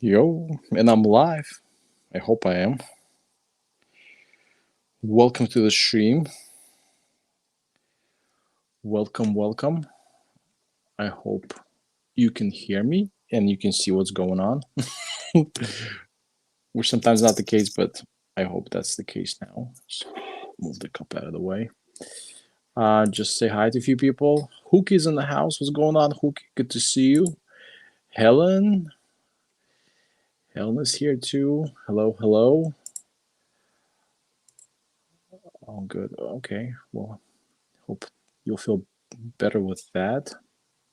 Yo, and I'm live. I hope I am. Welcome to the stream. Welcome, welcome. I hope you can hear me and you can see what's going on, which sometimes not the case, but I hope that's the case now. So move the cup out of the way. Just say hi to a few people. Hookie's in the house. What's going on, Hookie? Good to see you. Helen. Helen is here too. Hello, hello. All good. Okay. Well, hope you'll feel better with that.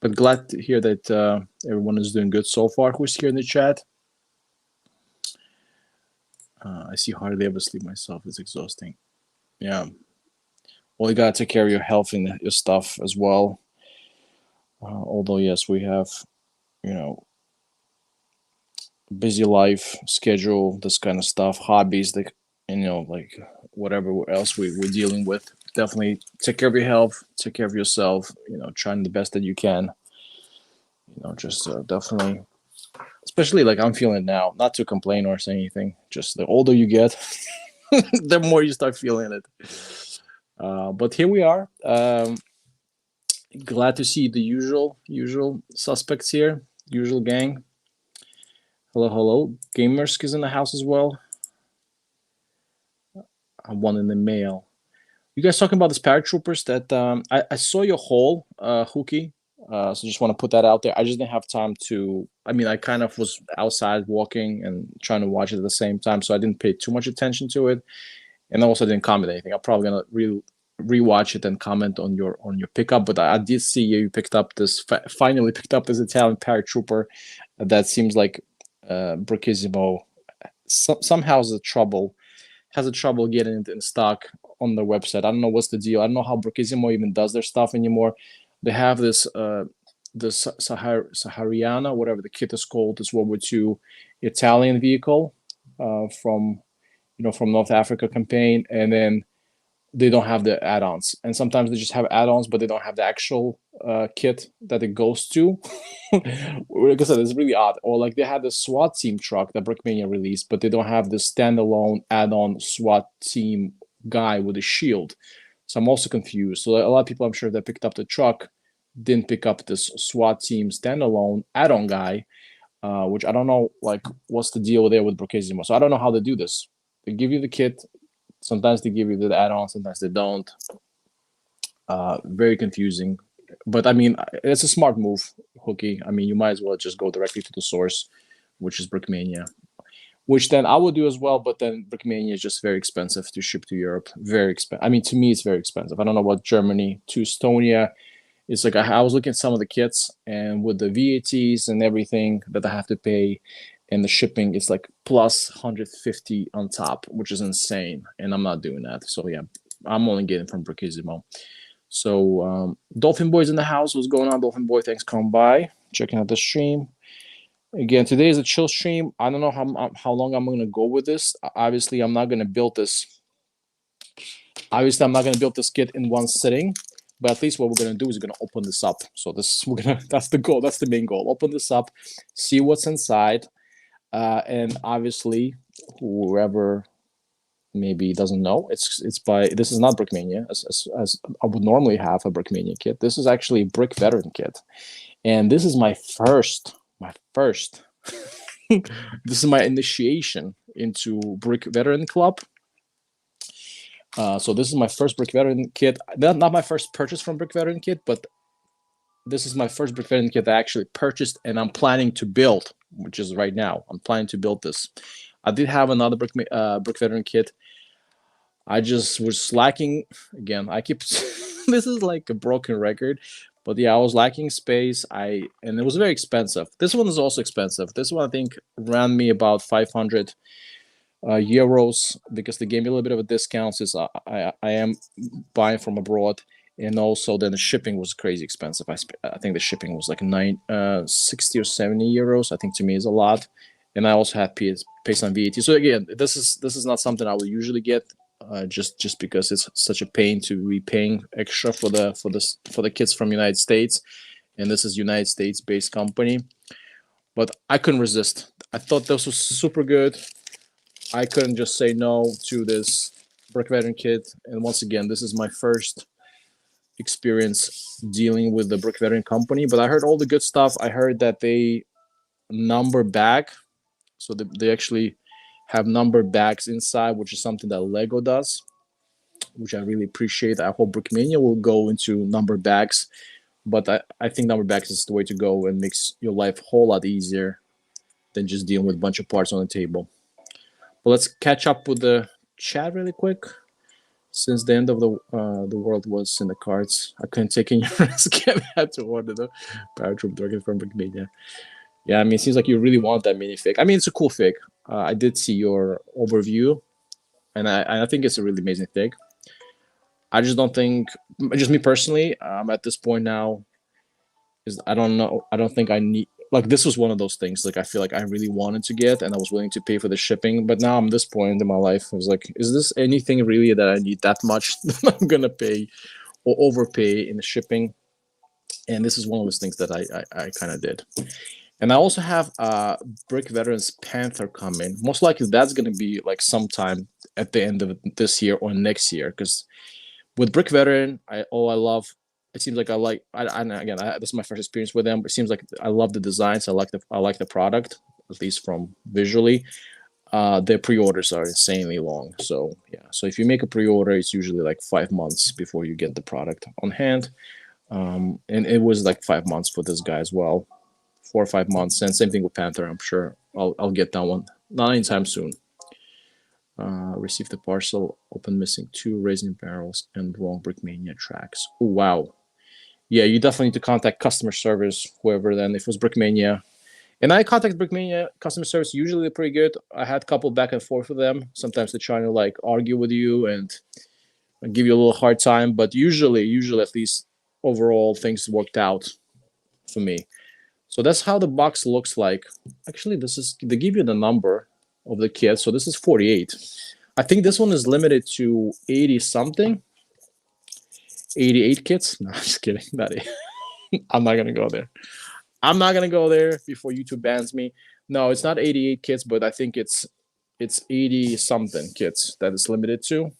But glad to hear that everyone is doing good so far. Who's here in the chat? I see hardly ever sleep myself. It's exhausting. Yeah. Well, you gotta take care of your health and your stuff as well. Although yes, we have you know busy life schedule, this kind of stuff, hobbies, like like whatever else we're dealing with. Definitely take care of your health, take care of yourself. Trying the best that you can. Just definitely especially like I'm feeling now, not to complain or say anything, just the older you get, the more you start feeling it. But here we are. Glad to see the usual suspects here, usual gang. Hello, hello. Gamersk is in the house as well. I'm one in the mail. You guys talking about these paratroopers that I saw your haul, Hookie. So just want to put that out there. I just didn't have time to. I mean, I kind of was outside walking and trying to watch it at the same time, so I didn't pay too much attention to it, and I also didn't comment anything. I'm probably gonna rewatch it and comment on your pickup. But I did see you picked up this finally picked up this Italian paratrooper. That seems like Brichisimo somehow has a trouble getting it in stock on their website. I don't know what's the deal. I don't know how Brichisimo even does their stuff anymore. They have this Sahariana, whatever the kit is called, this World War II Italian vehicle from North Africa campaign, and then they don't have the add-ons. And sometimes they just have add-ons, but they don't have the actual kit that it goes to. Like I said, it's really odd. Or like they had the SWAT team truck that Brickmania released, but they don't have the standalone add-on SWAT team guy with a shield. So I'm also confused. So a lot of people, I'm sure, that picked up the truck didn't pick up this SWAT team standalone add-on guy, which I don't know, like, what's the deal there with Brochisimo. So I don't know how they do this. They give you the kit. Sometimes they give you the add-on, sometimes they don't. Very confusing. But I mean, it's a smart move, Hookie. I mean, you might as well just go directly to the source, which is Brickmania. Which then I would do as well, but then Brickmania is just very expensive to ship to Europe. Very expensive. I mean, to me, it's very expensive. I don't know about Germany to Estonia. It's like I was looking at some of the kits, and with the VATs and everything that I have to pay, and the shipping, it's like plus 150 on top, which is insane. And I'm not doing that. So yeah, I'm only getting from Brichisimo. So Dolphin Boy's in the house. What's going on, Dolphin Boy? Thanks for coming by, checking out the stream. Again, today is a chill stream. I don't know how long I'm gonna go with this. Obviously, I'm not gonna build this. Obviously, I'm not gonna build this kit in one sitting. But at least what we're gonna do is we're gonna open this up. So that's the goal. That's the main goal. Open this up, see what's inside, and obviously, whoever maybe doesn't know, it's by this is not Brickmania as I would normally have a Brickmania kit. This is actually Brick Veteran kit, and this is my first. This is my initiation into Brick Veteran Club. So this is my first Brick Veteran kit. Not my first purchase from Brick Veteran kit, but this is my first Brick Veteran kit that I actually purchased, and I'm planning to build, which is right now. I'm planning to build this. I did have another Brick Veteran kit. I just was lacking. Again, I keep this is like a broken record, but yeah, I was lacking space. And it was very expensive. This one is also expensive. This one I think ran me about 500 euros because they gave me a little bit of a discount since I am buying from abroad, and also then the shipping was crazy expensive. I think the shipping was like 60 or 70 euros. I think to me is a lot, and I also had pay some VAT. So again, this is not something I would usually get. Just because it's such a pain to be paying extra for the kits from United States, and this is United States based company. But I couldn't resist. I thought this was super good. I couldn't just say no to this Brick Veteran kit. And once again, this is my first experience dealing with the Brick Veteran company, but I heard all the good stuff. I heard that they number bag, so they actually have numbered bags inside, which is something that Lego does, which I really appreciate. I hope Brickmania will go into number bags, but I think number bags is the way to go and makes your life a whole lot easier than just dealing with a bunch of parts on the table. But let's catch up with the chat really quick. Since the end of the world was in the cards, I couldn't take any risk and had to order the Paratroop Dragon from Brickmania. Yeah, I mean, it seems like you really want that minifig. I mean, it's a cool fig. I did see your overview, and I think it's a really amazing fig. I just don't think, just me personally, at this point now, is I don't know. I don't think I need, like, this was one of those things, like, I feel like I really wanted to get, and I was willing to pay for the shipping. But now I'm this point in my life, I was like, is this anything really that I need that much that I'm gonna pay or overpay in the shipping? And this is one of those things that I kind of did. And I also have Brick Veterans Panther coming. Most likely that's going to be like sometime at the end of this year or next year. Because with Brick Veteran, I love. It seems like I like. This is my first experience with them. But it seems like I love the designs. I like the product, at least from visually. Their pre-orders are insanely long. So yeah. So if you make a pre-order, it's usually like 5 months before you get the product on hand. And it was like 5 months for this guy as well. 4 or 5 months, and same thing with Panther. I'm sure I'll get that one not anytime soon. Received the parcel, open missing 2 raisin barrels and wrong Brickmania tracks. Oh, wow. Yeah, you definitely need to contact customer service, whoever then, if it was Brickmania. And I contact Brickmania customer service, usually they're pretty good. I had a couple back and forth with them. Sometimes they're trying to like argue with you and give you a little hard time, but usually at least overall things worked out for me. So that's how the box looks like. Actually, they give you the number of the kit. So this is 48. I think this one is limited to 80 something. 88 kits. No, I'm just kidding. I'm not gonna go there. I'm not gonna go there before YouTube bans me. No, it's not 88 kits, but I think it's 80 something kits that is limited to.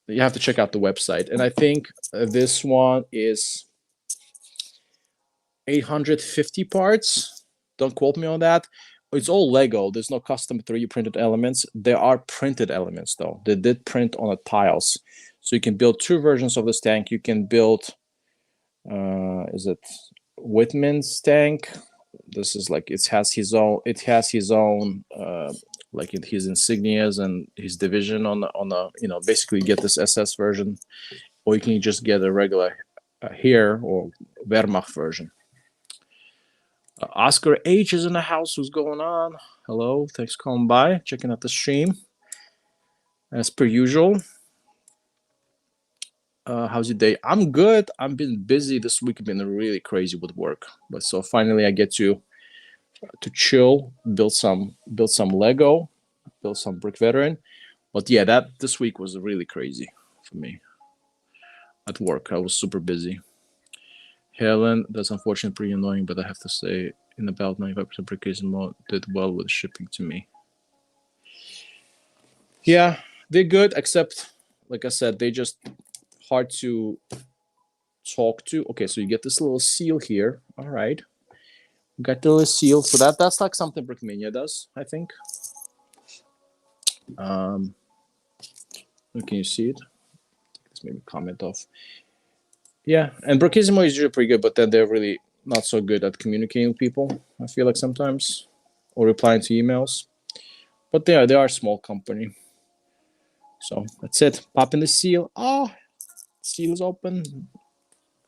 You have to check out the website. And I think this one is 850 parts. Don't quote me on that. It's all Lego. There's no custom 3D printed elements. There are printed elements, though. They did print on the tiles. So you can build 2 versions of this tank. You can build, is it Whitman's tank? This is like, it has his own, like his insignias and his division on the, basically get this SS version. Or you can just get a regular Heer or Wehrmacht version. Oscar H is in the house. What's going on? Hello. Thanks for coming by. Checking out the stream. As per usual. How's your day? I'm good. I've been busy this week. I've been really crazy with work. But so finally I get to chill, build some Lego, build some Brick Veteran. But yeah, this week was really crazy for me. At work, I was super busy. Helen, that's unfortunately pretty annoying, but I have to say, in about 95% Brickismo did well with shipping to me. Yeah, they're good, except, like I said, they just hard to talk to. Okay, so you get this little seal here. All right. You got the little seal. So that's like something Brickmania does, I think. Can you see it? Let's maybe comment off. Yeah, and Brookismo is usually pretty good, but then they're really not so good at communicating with people, I feel like sometimes, or replying to emails. But they are a small company. So that's it. Pop in the seal. Oh, seal is open.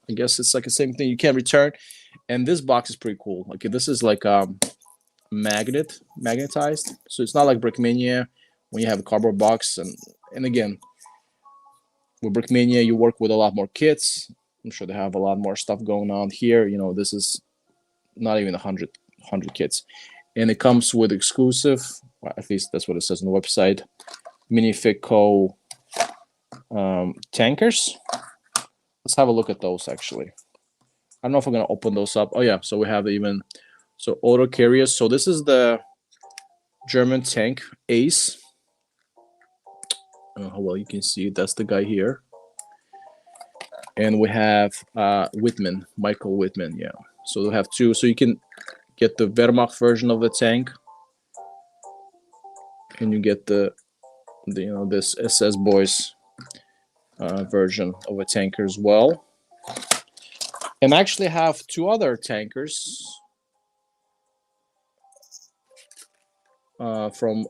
I guess it's like the same thing. You can't return. And this box is pretty cool. Okay, this is like magnetized. So it's not like Brickmania when you have a cardboard box. And again, with Brickmania, you work with a lot more kits. I'm sure they have a lot more stuff going on here. This is not even 100 kits. And it comes with exclusive, well, at least that's what it says on the website, Minifig Co. Tankers. Let's have a look at those, actually. I don't know if I'm going to open those up. Oh, yeah. So we have even So auto carriers. So this is the German tank Ace. I don't know how well you can see it. That's the guy here. And we have Whitman, Michael Whitman. Yeah. So we have two. So you can get the Wehrmacht version of the tank, and you get the this SS Boys version of a tanker as well. And I actually have two other tankers from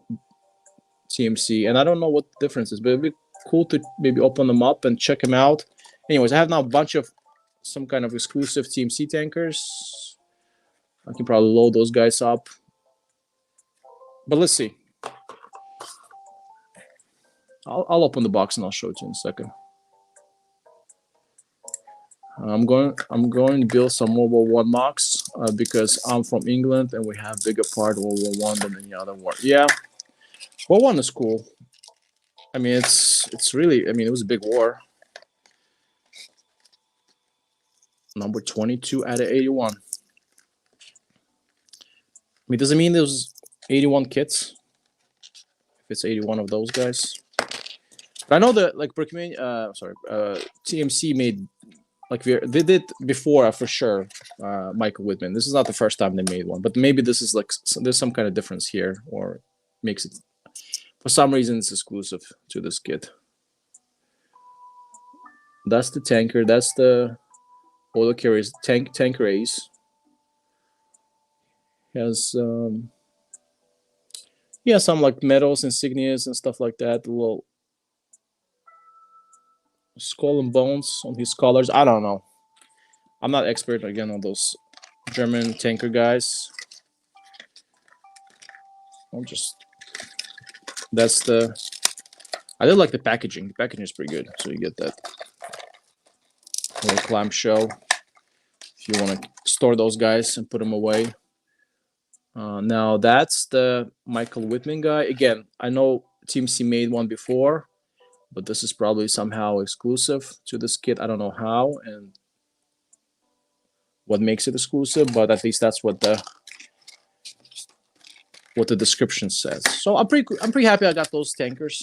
TMC, and I don't know what the difference is, but it'd be cool to maybe open them up and check them out. Anyways, I have now a bunch of some kind of exclusive TMC tankers. I can probably load those guys up, but let's see. I'll open the box and I'll show it to you in a second. I'm going to build some World War One mocks because I'm from England and we have bigger part of World War One than any other war. Yeah, World War One is cool. I mean, it's really. I mean, it was a big war. Number 22 out of 81. I mean, does it mean there's 81 kits? If it's 81 of those guys, but I know that like TMC made. Like they did before for sure, Michael Whitman. This is not the first time they made one, but maybe this is like there's some kind of difference here, or makes it for some reason it's exclusive to this kit. That's the tanker. That's the auto carriers tanker Ace. Has yeah, some like medals, insignias, and stuff like that. A little skull and bones on his collars. I don't know. I'm not expert again on those German tanker guys. That's the. I did like the packaging. The packaging is pretty good. So you get that little clamshell if you want to store those guys and put them away. Now that's the Michael Whitman guy. Again, I know TMC made one before, but this is probably somehow exclusive to this kit. I don't know how and what makes it exclusive, but at least that's what the description says. So I'm pretty happy I got those tankers.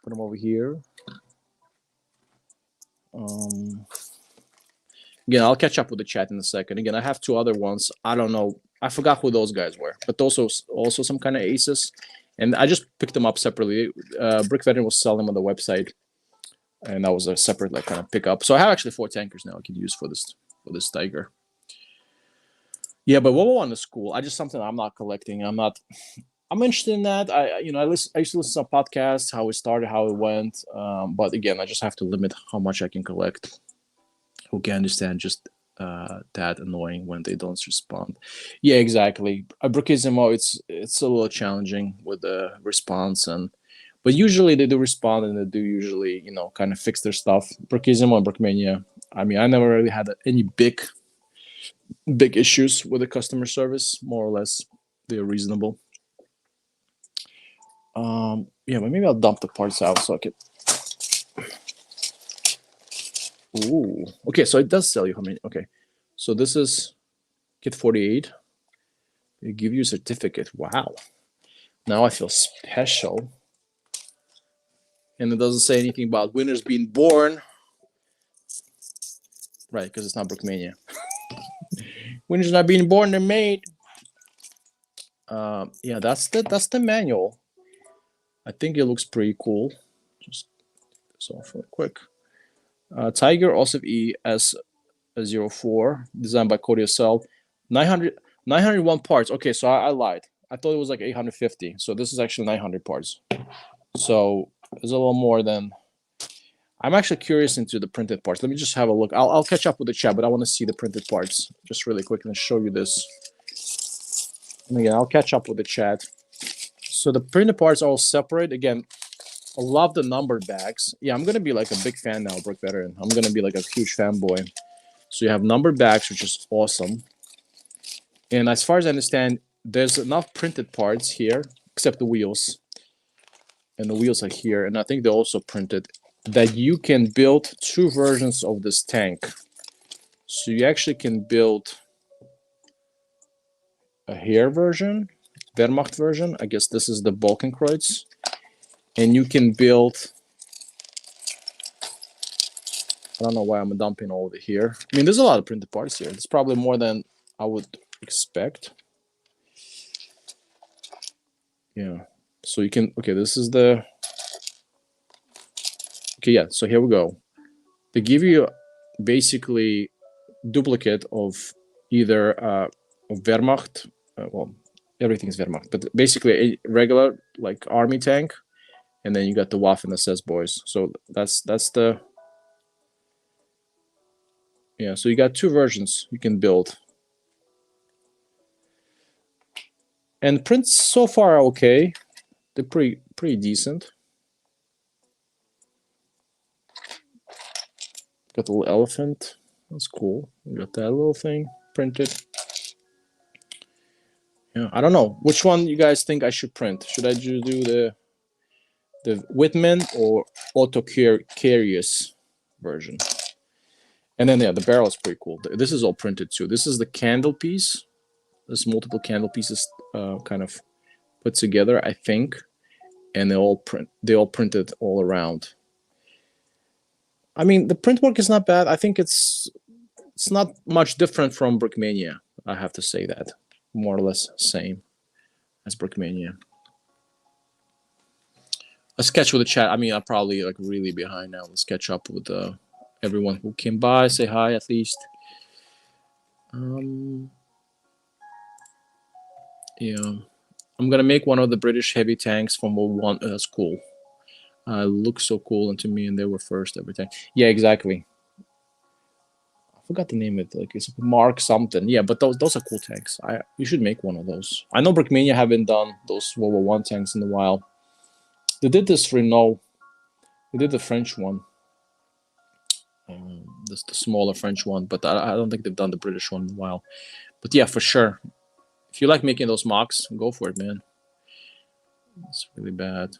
Put them over here. Again, I'll catch up with the chat in a second. Again, I have two other ones. I don't know. I forgot who those guys were, but also some kind of aces. And I just picked them up separately. Brick Veteran was selling them on the website, and that was a separate like kind of pickup. So I have actually 4 tankers now I could use for this tiger. Yeah, but World War One is cool. I just something I'm not collecting. I'm interested in that. I used to listen to some podcasts, how it started, how it went. But again, I just have to limit how much I can collect. Who can understand just that annoying when they don't respond? Yeah, exactly. Brooksismo, it's a little challenging with the response, but usually they do respond and they do usually kind of fix their stuff. Brooksismo and Brookmania. I mean, I never really had any big issues with the customer service. More or less, they're reasonable. Yeah, but maybe I'll dump the parts out so I could. Ooh, okay, so it does sell you how many? Okay, so this is kit 48. They give you a certificate. Wow. Now I feel special. And it doesn't say anything about winners being born. Right, because it's not Brookmania. Winners not being born, they're made. Yeah, that's the manual. I think it looks pretty cool. Just this off real quick. Tiger OSIF E S04, designed by Cody Acel. 901 parts. Okay, so I lied. I thought it was like 850. So this is actually 900 parts. So it's a little more than. I'm actually curious into the printed parts. Let me just have a look. I'll catch up with the chat, but I want to see the printed parts just really quick and show you this. And again, I'll catch up with the chat. So the printed parts are all separate. Again, I love the numbered bags. Yeah, I'm going to be like a big fan now, Brick Veteran. I'm going to be like a huge fanboy. So you have numbered bags, which is awesome. And as far as I understand, there's enough printed parts here, except the wheels. And the wheels are here. And I think they're also printed that you can build 2 versions of this tank. So you actually can build a Heer version, Wehrmacht version. I guess this is the Balkenkreuz. And you can build, I don't know why I'm dumping all of it here. I mean, there's a lot of printed parts here. It's probably more than I would expect. Yeah. So you can, okay, this is the, okay, yeah. So here we go. They give you basically duplicate of either of Wehrmacht, well, everything is Wehrmacht, but basically a regular like army tank, and then you got the Waffen SS boys. So that's the, yeah. So you got two versions you can build, and prints so far are okay. They're pretty decent. Got the little elephant. That's cool. We got that little thing printed. Yeah, I don't know which one you guys think I should print. Should I do the Whitman or Otto Carius version? And then yeah, the barrel is pretty cool. This is all printed too. This is the candle piece. There's multiple candle pieces kind of put together, I think, and they all printed all around. I mean, the print work is not bad. I think it's not much different from Brickmania. I have to say that, more or less same as Brickmania. Let's catch with the chat. I mean, I'm probably like really behind now. Let's catch up with everyone who came by. Say hi at least. Yeah, I'm gonna make one of the British heavy tanks from World War I. That's cool. Looks so cool, and to me, and they were first every time. Yeah, exactly. I forgot the name of it. Like it's Mark something. Yeah, but those are cool tanks. You should make one of those. I know Brickmania haven't done those World War I tanks in a while. They did this Renault. They did the French one. This the smaller French one, but I don't think they've done the British one in a while. But yeah, for sure. If you like making those mocks, go for it, man. It's really bad.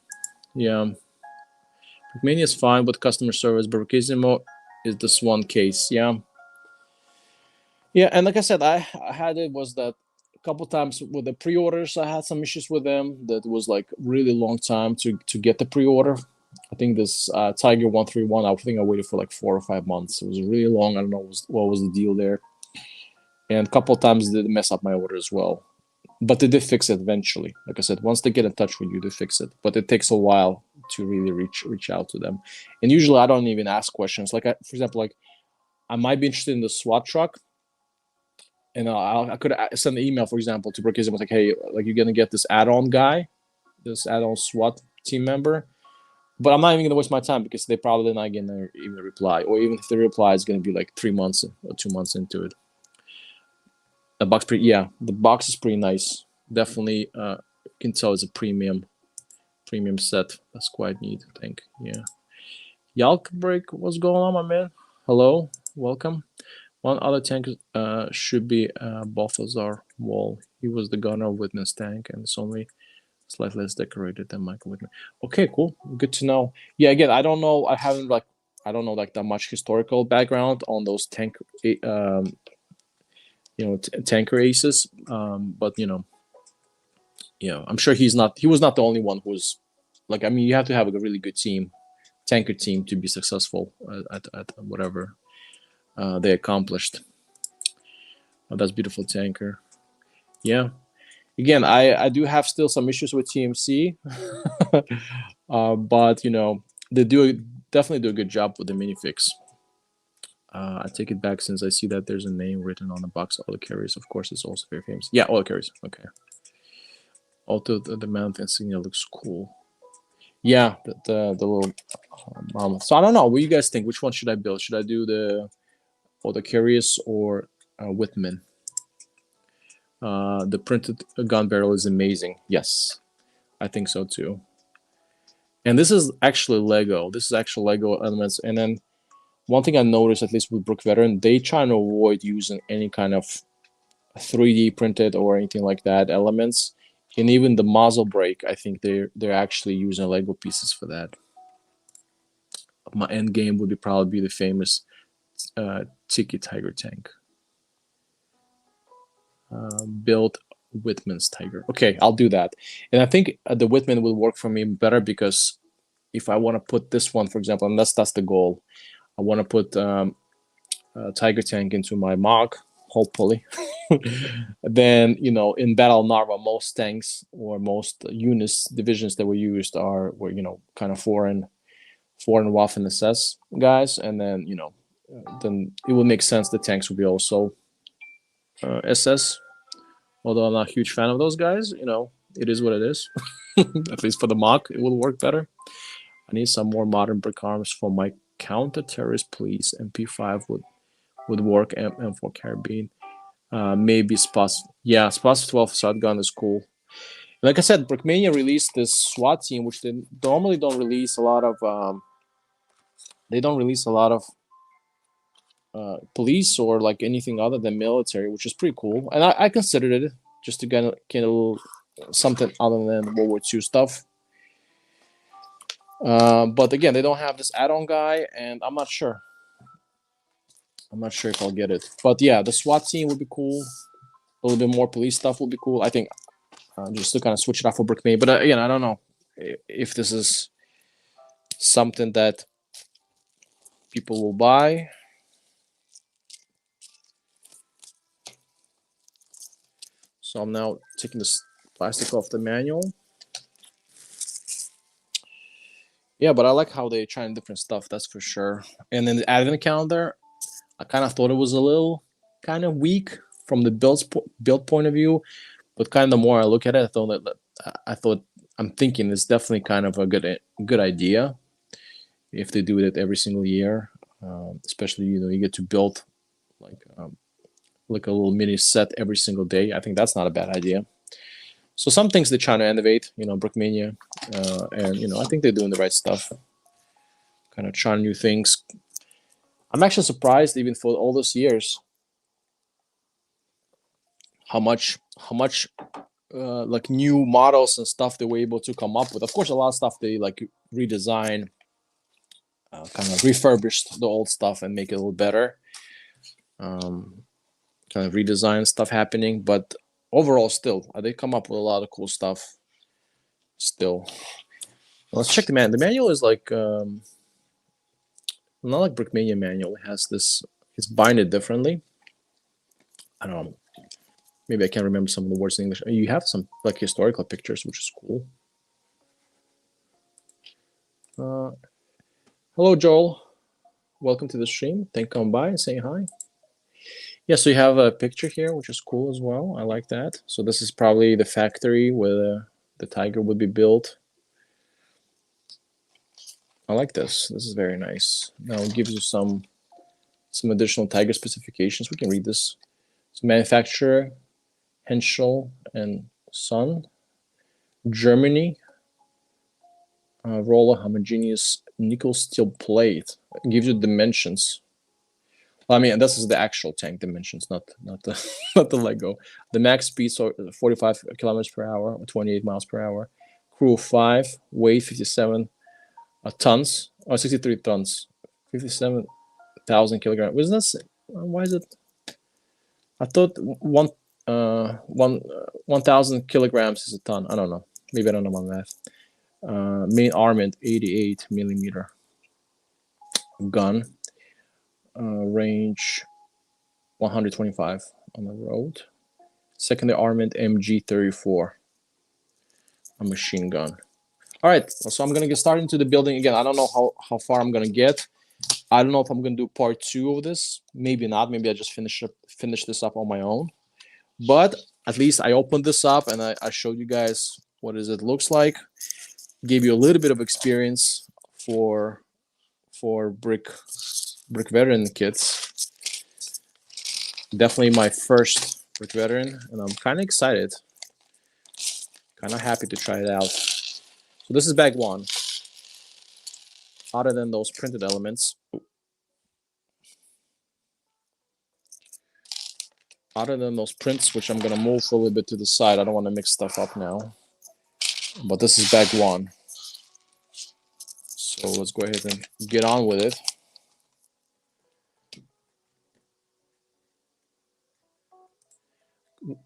Yeah. Brickmania is fine with customer service, but Bricissimo is this one case. Yeah. Yeah, and like I said, I had it was that a couple times with the pre-orders, I had some issues with them. That was like really long time to get the pre-order. I think this Tiger 131, I think I waited for like 4 or 5 months. It was really long. I don't know what was the deal there. And a couple of times they did mess up my order as well. But they did fix it eventually. Like I said, once they get in touch with you, they fix it. But it takes a while to really reach out to them. And usually I don't even ask questions. Like, for example, like I might be interested in the SWAT truck. And I could send an email, for example, to Bricissimo, like, hey, like you're going to get this add-on guy, this add-on SWAT team member. But I'm not even going to waste my time because they probably not going to even reply. Or even if they reply, it's going to be like 3 months or 2 months into it. The box, the box is pretty nice. Definitely, you can tell it's a premium set. That's quite neat, I think. Yeah. Yalkbreak, what's going on, my man? Hello, welcome. One other tank should be Balthazar Wall. He was the gunner of Whitman's tank, and it's only slightly less decorated than Michael Whitman. Okay, cool. Good to know. Yeah, again, I don't know. I don't know like that much historical background on those tank tanker aces, but I'm sure he was not the only one who was like, I mean, you have to have a really good tanker team to be successful at whatever they accomplished. Oh, that's beautiful tanker. Yeah, again, I do have still some issues with TMC, but they definitely do a good job with the minifix. I take it back since I see that there's a name written on the box. All the carriers, of course, is also very famous. Yeah, all the carriers. Okay. Also, the mount insignia looks cool. Yeah, the little mama. So I don't know. What do you guys think? Which one should I build? Should I do the carriers or Whitman? The printed gun barrel is amazing. Yes, I think so too. And this is actually Lego. This is actual Lego elements. And then one thing I noticed, at least with Brook Veteran, they try to avoid using any kind of 3D printed or anything like that elements. And even the muzzle brake, I think they're actually using Lego pieces for that. My end game would probably be the famous Tiki Tiger tank. Build Whitman's Tiger. Okay, I'll do that. And I think the Whitman will work for me better because if I want to put this one, for example, and that's the goal, I want to put Tiger tank into my MOG, hopefully. Then, you know, in Battle Narva, most tanks or most units, divisions that were used were, you know, kind of foreign Waffen SS guys. And then, you know, then it will make sense the tanks will be also SS. Although I'm not a huge fan of those guys, you know, it is what it is. At least for the MOC, it will work better. I need some more modern brick arms for my counter-terrorist police. MP5 would work, M4 Carabine. Maybe SPOS. Yeah, SPOS 12 shotgun is cool. Like I said, Brickmania released this SWAT team, which they normally don't release a lot of. They don't release a lot of police or like anything other than military, which is pretty cool. And I considered it just to get a little something other than World War II stuff. But again, they don't have this add-on guy, and I'm not sure. I'm not sure if I'll get it. But yeah, the SWAT team would be cool. A little bit more police stuff would be cool. I think just to kind of switch it off for Brickmania. But again, I don't know if this is something that people will buy. So I'm now taking this plastic off the manual. Yeah, but I like how they try different stuff, that's for sure. And then the advent calendar, I kind of thought it was a little kind of weak from the build point of view, but kind of the more I look at it, I'm thinking it's definitely kind of a good idea if they do it every single year. Especially, you know, you get to build like a little mini set every single day. I think that's not a bad idea. So some things they're trying to innovate, you know, Brickmania, and you know, I think they're doing the right stuff. Kind of trying new things. I'm actually surprised, even for all those years, how much like new models and stuff they were able to come up with. Of course, a lot of stuff they like redesign, kind of refurbished the old stuff and make it a little better. Kind of redesign stuff happening, but overall, still they come up with a lot of cool stuff. Still, let's check the manual. The manual is like not like Brickmania manual. It has this. It's binded differently. I don't know. Maybe I can't remember some of the words in English. You have some like historical pictures, which is cool. Hello, Joel. Welcome to the stream. Thank you for coming by and saying hi. Yeah, so you have a picture here, which is cool as well. I like that. So this is probably the factory where the Tiger would be built. I like this. This is very nice. Now it gives you some additional Tiger specifications. We can read this. So manufacturer, Henschel and Son, Germany. Roller homogeneous nickel steel plate. It gives you dimensions. I mean, this is the actual tank dimensions, not the not the Lego. The max speed, so 45 kilometers per hour, 28 miles per hour. Crew of 5, weight 57 tons, or 63 tons, 57,000 kilograms. Wasn't that? Why is it? I thought 1,000 kilograms is a ton. I don't know. Maybe I don't know my math. Main armament 88 millimeter gun. Range 125 on the road. Secondary armament MG34, a machine gun. All right, so I'm gonna get started into the building again. I don't know how far I'm gonna get. I don't know if I'm gonna do part 2 of this. Maybe not. Maybe I just finish this up on my own. But at least I opened this up and I showed you guys what it looks like. Gave you a little bit of experience for brick veteran kits. Definitely my first brick veteran, and I'm kind of excited. Kind of happy to try it out. So this is bag 1. Other than those printed elements, other than those prints, which I'm gonna move a little bit to the side. I don't want to mix stuff up now. But this is bag 1. So let's go ahead and get on with it.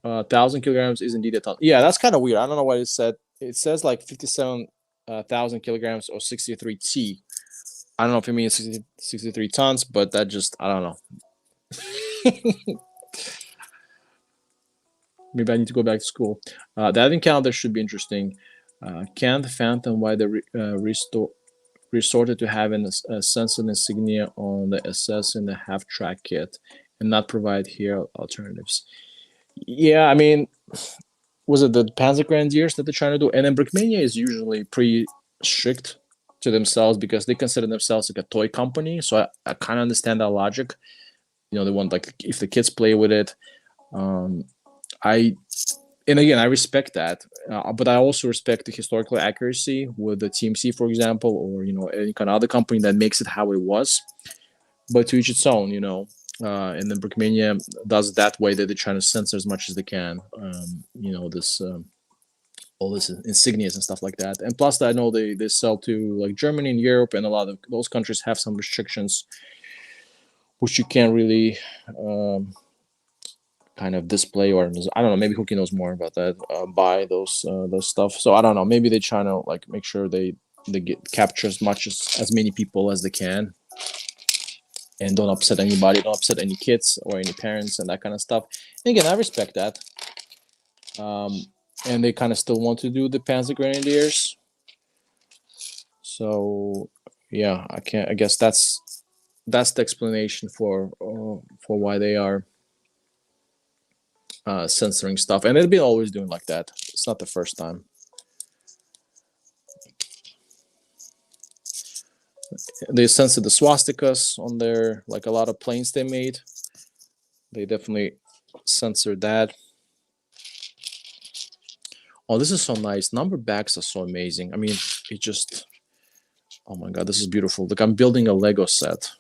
1,000 kilograms is indeed a ton. Yeah, that's kind of weird. I don't know what it said. It says like 57,000 kilograms or 63 T. I don't know if it means 63 tons, but that just, I don't know. Maybe I need to go back to school. The advent calendar should be interesting. Can't fathom why they resorted to having a sensitive insignia on the SS in the half track kit and not provide here alternatives. Yeah, I mean, was it the Panzer Grenadiers that they're trying to do? And then Brickmania is usually pretty strict to themselves because they consider themselves like a toy company. So I kind of understand that logic. You know, they want like if the kids play with it. I and again I respect that, but I also respect the historical accuracy with the TMC, for example, or you know any kind of other company that makes it how it was. But to each its own, you know. And then Brickmania does that way that they're trying to censor as much as they can. You know this. All this insignias and stuff like that. And plus, I know they sell to like Germany and Europe, and a lot of those countries have some restrictions, which you can't really kind of display, or I don't know. Maybe Hooky knows more about that. Buy those stuff. So I don't know. Maybe they're trying to like make sure they get capture as much as many people as they can, and don't upset anybody, don't upset any kids or any parents and that kind of stuff. And again, I respect that. And they kind of still want to do the Panzer Grenadiers. So yeah, I guess that's the explanation for why they are censoring stuff, and they've been always doing like that. It's not the first time. They censored the swastikas on their like a lot of planes they made. They definitely censored that. Oh, this is so nice. Number backs are so amazing. I mean, it just, oh my god, this is beautiful. Like I'm building a Lego set.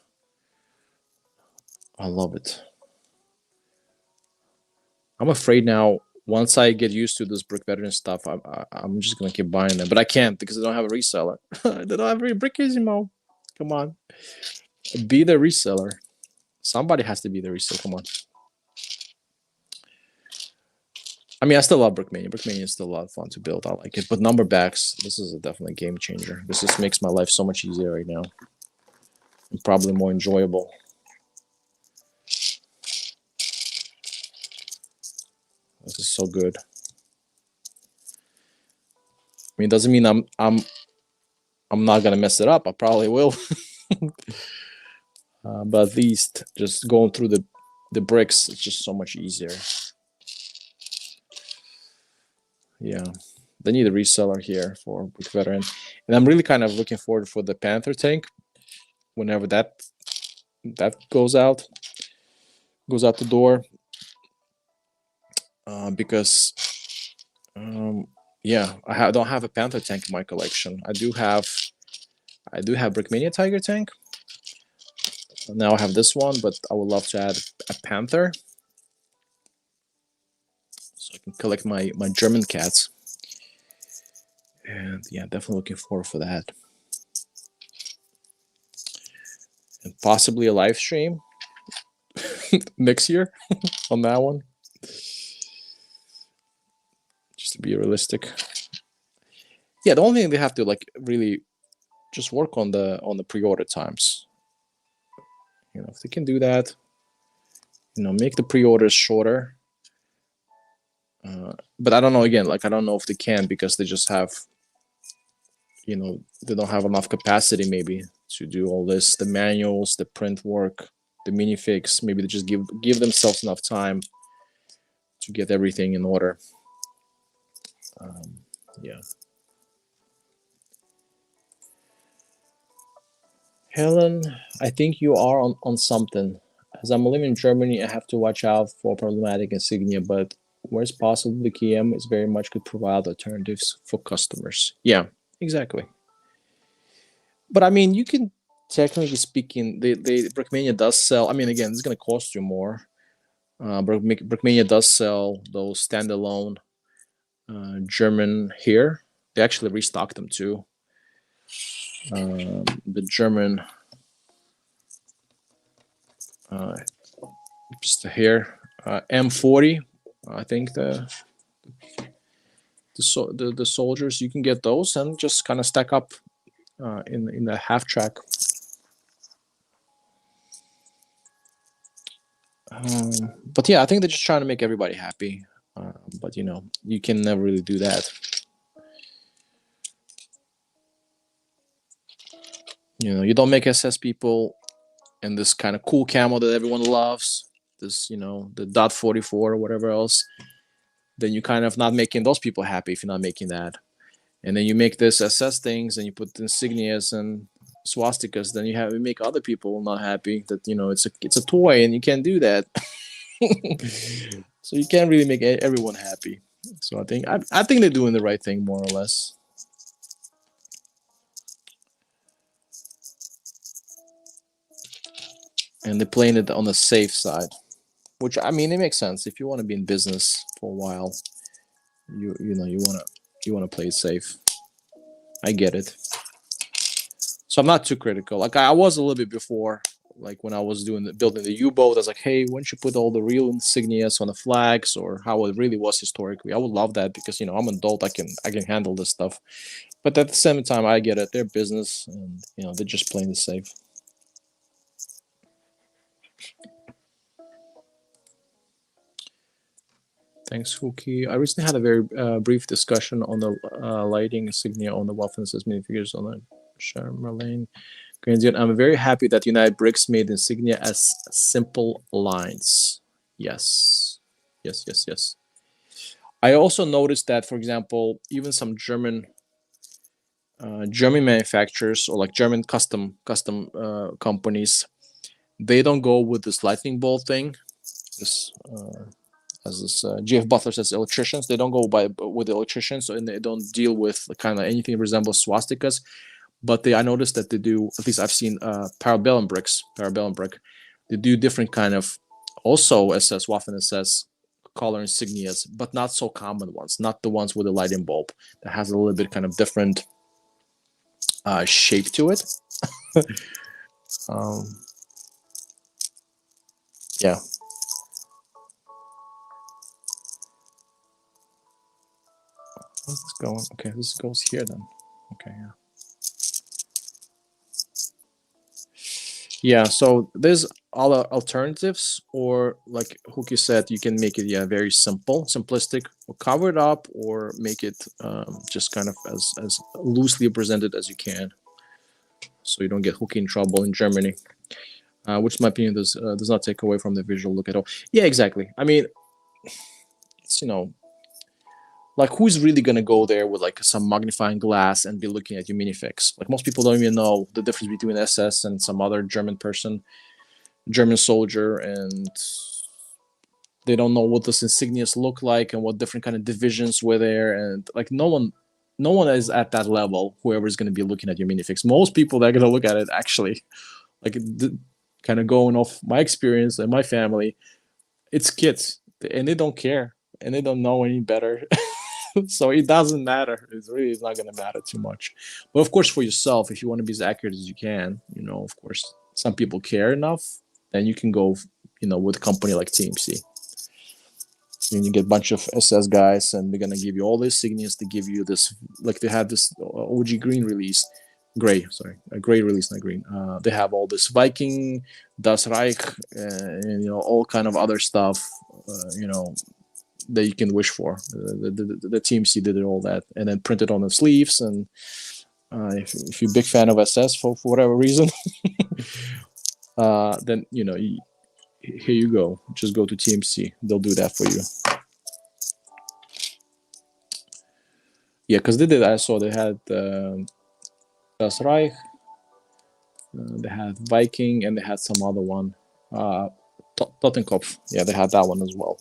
I love it. I'm afraid now. Once I get used to this brick veteran stuff, I'm just gonna keep buying them, but I can't because I don't have a reseller. They don't have a Brickissimo. Come on, be the reseller. Somebody has to be the reseller. Come on. I mean, I still love Brickmania. Brickmania is still a lot of fun to build. I like it. But number backs, this is a definitely game changer. This just makes my life so much easier right now. And probably more enjoyable. This is so good. I mean, it doesn't mean I'm not gonna mess it up. I probably will. But at least just going through the bricks, it's just so much easier. Yeah, they need a reseller here for Brick Veteran, and I'm really kind of looking forward for the Panther tank whenever that goes out the door, because yeah, don't have a Panther tank in my collection. I do have Brickmania Tiger tank. Now I have this one, but I would love to add a Panther so I can collect my German cats. And yeah, definitely looking forward for that. And possibly a live stream next year on that one. Just to be realistic. Yeah, the only thing they have to like really just work on the pre-order times. You know, if they can do that, you know, make the pre-orders shorter. But I don't know, again, like I don't know if they can because they just have, you know, they don't have enough capacity maybe to do all this, the manuals, the print work, the minifigs. Maybe they just give themselves enough time to get everything in order. Yeah. Helen, I think you are on something. As I'm living in Germany, I have to watch out for problematic insignia, but where's possible the KM is very much could provide alternatives for customers. Yeah, exactly. But I mean, you can technically speaking, the Brickmania does sell. I mean, again, it's going to cost you more. Brickmania does sell those standalone German here. They actually restock them too. The German, just here, M40 I think the soldiers, you can get those and just kind of stack up in the half track. But yeah, I think they're just trying to make everybody happy. But you can never really do that. You don't make SS people in this kind of cool camo that everyone loves. This, the dot 44 or whatever else. Then you kind of not making those people happy if you're not making that. And then you make this SS things and you put insignias and swastikas. Then you make other people not happy that it's a toy and you can't do that. So you can't really make everyone happy. So I think they're doing the right thing more or less. And they're playing it on the safe side, which I mean it makes sense. If you want to be in business for a while, you want to play it safe. I get it. So I'm not too critical. Like I was a little bit before, like when I was building the U-boat. I was like, hey, why don't you put all the real insignias on the flags or how it really was historically? I would love that because I'm an adult. I can handle this stuff. But at the same time, I get it. They're business, and they're just playing it safe. Thanks, Huki. I recently had a very brief discussion on the lighting insignia on the Waffen-SS minifigures on the Charlemagne. I'm very happy that United Bricks made insignia as simple lines. Yes. Yes. I also noticed that, for example, even some German manufacturers or like German custom companies, they don't go with this lightning bolt thing. This GF Butler says, electricians, they don't go with electricians, and they don't deal with kind of anything resembles swastikas. But I noticed that they do, at least I've seen Parabellum brick. They do different kind of, also SS, Waffen-SS color insignias, but not so common ones, not the ones with a lighting bulb that has a little bit kind of different shape to it. Yeah. Where's this going? Okay, this goes here then. Okay, yeah. Yeah, so there's other alternatives, or like Huki said, you can make it very simplistic, or cover it up, or make it just kind of as loosely presented as you can, so you don't get Huki in trouble in Germany. Which, in my opinion, does not take away from the visual look at all. Yeah, exactly. I mean, it's like who's really gonna go there with like some magnifying glass and be looking at your minifix? Like most people don't even know the difference between SS and some other German soldier, and they don't know what those insignias look like and what different kind of divisions were there, and like no one is at that level. Whoever is going to be looking at your minifix, most people that are going to look at it actually, like kind of going off my experience and my family, it's kids and they don't care and they don't know any better. So it doesn't matter. It's not going to matter too much. But of course, for yourself, if you want to be as accurate as you can, of course, some people care enough, then you can go, with a company like TMC. And you get a bunch of SS guys, and they're going to give you all the insignias. They give you this, like they had this OG green release, gray release, not green. They have all this Viking, Das Reich, and all kind of other stuff, that you can wish for. The TMC did all that, and then printed on the sleeves. And if you're a big fan of SS for whatever reason, then here you go. Just go to TMC. They'll do that for you. Yeah, because they did. I saw they had Das Reich, they had Viking, and they had some other one. Totenkopf. Yeah, they had that one as well.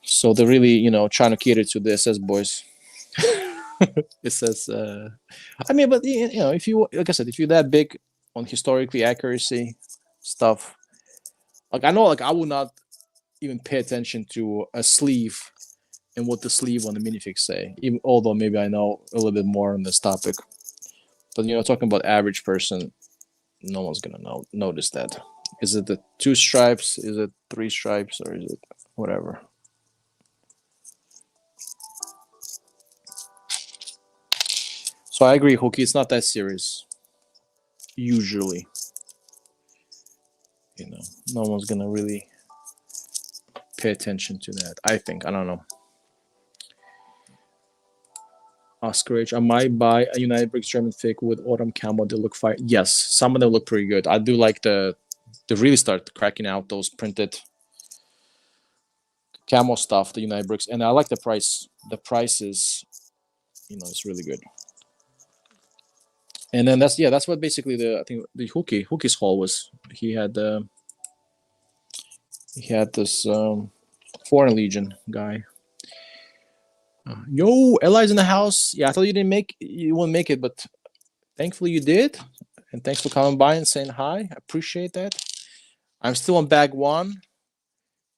So they're really, trying to cater to the SS boys. It says, I mean, but if you, like I said, if you're that big on historically accuracy stuff, like I know, like I would not even pay attention to a sleeve and what the sleeve on the minifix say, even although maybe I know a little bit more on this topic. But talking about average person, no one's gonna notice that. Is it the 2 stripes? Is it 3 stripes? Or is it whatever? So I agree, Hooky. It's not that serious. Usually, no one's gonna really pay attention to that. I think. I don't know. Oscar H. I might buy a United Bricks German fake with autumn camo. They look fine. Yes, some of them look pretty good. I do like the really start cracking out those printed camo stuff, the United Bricks, and I like the price. The price is, it's really good. And then that's what basically I think the Hookie's haul was. He had this Foreign Legion guy. Yo, Eli's in the house. Yeah, I thought you wouldn't make it, but thankfully you did. And thanks for coming by and saying hi. I appreciate that. I'm still on bag 1,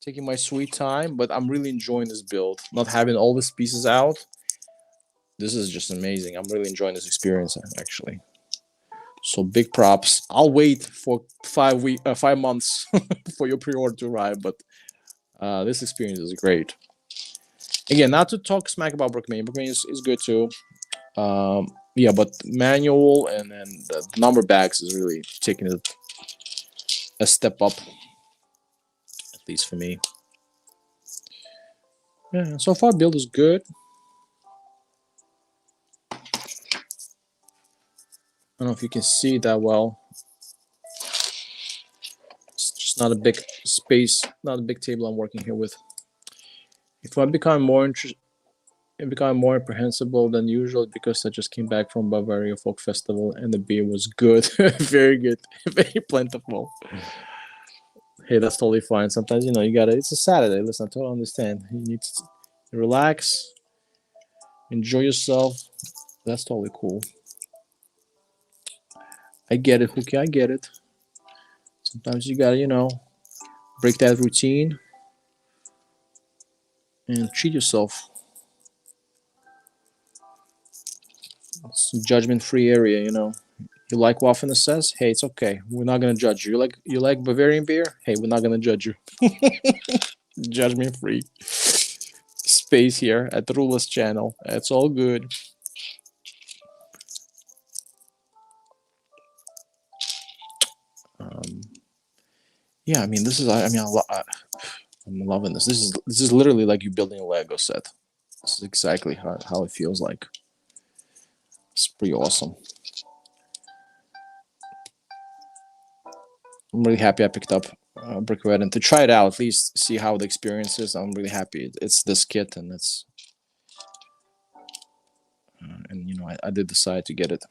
taking my sweet time, but I'm really enjoying this build. Not having all these pieces out. This is just amazing. I'm really enjoying this experience, actually. So big props. I'll wait for 5 months for your pre-order to arrive, but this experience is great. Again, not to talk smack about Brookmania. Brookmania is good too. Yeah, but manual and then the number bags is really taking it a step up, at least for me. Yeah, so far build is good. I don't know if you can see that well. It's just not a big space, not a big table I'm working here with. If I become more apprehensible than usual because I just came back from Bavaria Folk Festival and the beer was good. Very good. Very plentiful. Hey, that's totally fine. Sometimes, you gotta, it's a Saturday. Listen, I totally understand. You need to relax, enjoy yourself. That's totally cool. I get it, Hookie. I get it. Sometimes you gotta, break that routine and treat yourself. It's a judgment-free area, You like Waffen says? Hey, it's okay. We're not gonna judge you. You like Bavarian beer? Hey, we're not gonna judge you. Judgment-free space here at the Rulers channel. It's all good. Yeah, I mean, I'm loving this. This is literally like you building a Lego set. This is exactly how it feels like. It's pretty awesome. I'm really happy I picked up Brick Red and to try it out, at least see how the experience is. I'm really happy it's this kit and it's and I did decide to get it.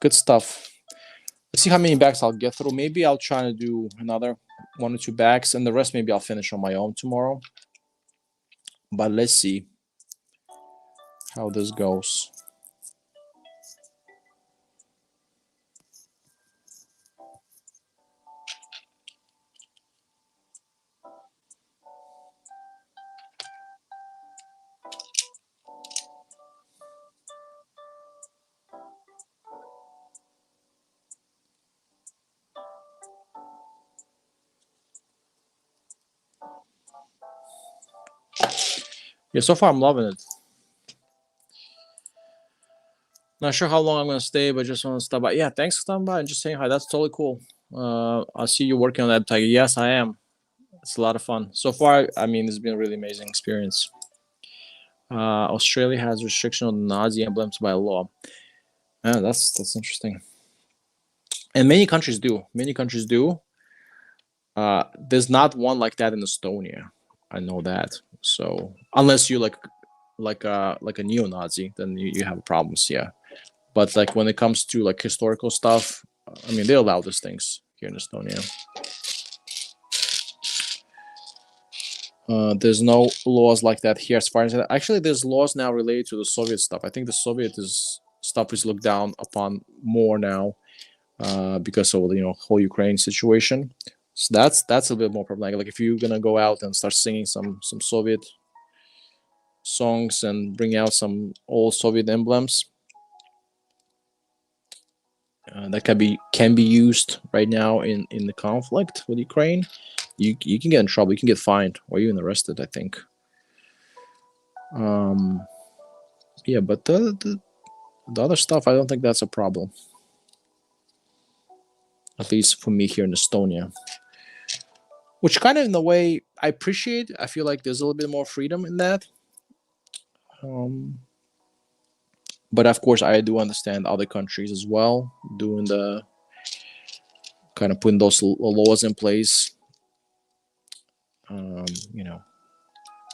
Good stuff. Let's see how many bags I'll get through. Maybe I'll try to do another 1 or 2 bags, and the rest maybe I'll finish on my own tomorrow. But let's see how this goes. Yeah, so far I'm loving it. Not sure how long I'm gonna stay, but just want to stop by. Yeah, thanks for stopping by and just saying hi. That's totally cool. I see you working on that tiger. Yes, I am. It's a lot of fun. So far, I mean, it's been a really amazing experience. Australia has restriction on Nazi emblems by law. Yeah, that's interesting. And many countries do. Many countries do. There's not one like that in Estonia. I know that. So unless you like a neo-Nazi, then you have problems. Yeah. But like when it comes to like historical stuff, I mean, they allow these things here in Estonia. There's no laws like that here as far as actually there's laws now related to the Soviet stuff. I think the Soviet stuff is looked down upon more now because of whole Ukraine situation. So that's a bit more problematic. Like if you're gonna go out and start singing some Soviet songs and bring out some old Soviet emblems, that can be used right now in the conflict with Ukraine, you can get in trouble. You can get fined or even arrested, I think. Um, yeah, but the other stuff, I don't think that's a problem. At least for me here in Estonia, which kind of in a way I appreciate. I feel like there's a little bit more freedom in that. Um, but of course, I do understand other countries as well doing the kind of putting those laws in place. You know,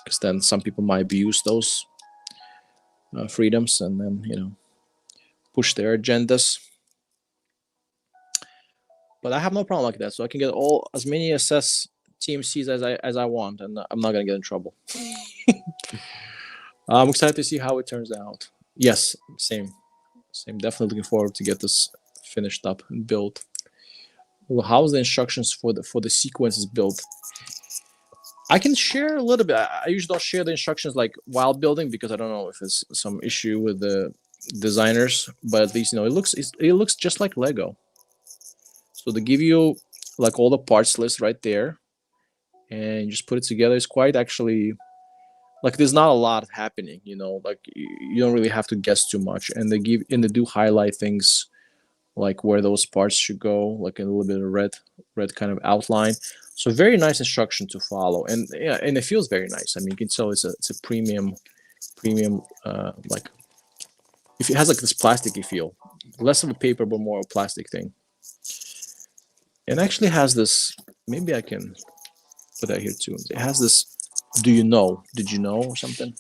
because then some people might abuse those freedoms and then push their agendas. But I have no problem like that, so I can get all as many SS TMCs as I want, and I'm not gonna get in trouble. I'm excited to see how it turns out. Yes, same. Definitely looking forward to get this finished up and built. Well, how's the instructions for the sequences built? I can share a little bit. I usually don't share the instructions like while building because I don't know if it's some issue with the designers, but at least it looks just like Lego. So they give you like all the parts list right there, and you just put it together. It's quite actually like there's not a lot happening. Like you don't really have to guess too much, and they do highlight things like where those parts should go, like a little bit of red kind of outline. So very nice instruction to follow, and yeah, and it feels very nice. I mean, you can tell it's a premium like if it has like this plasticky feel, less of a paper but more a plastic thing. It actually has this. Maybe I can put that here too. It has this. Do you know? Did you know or something?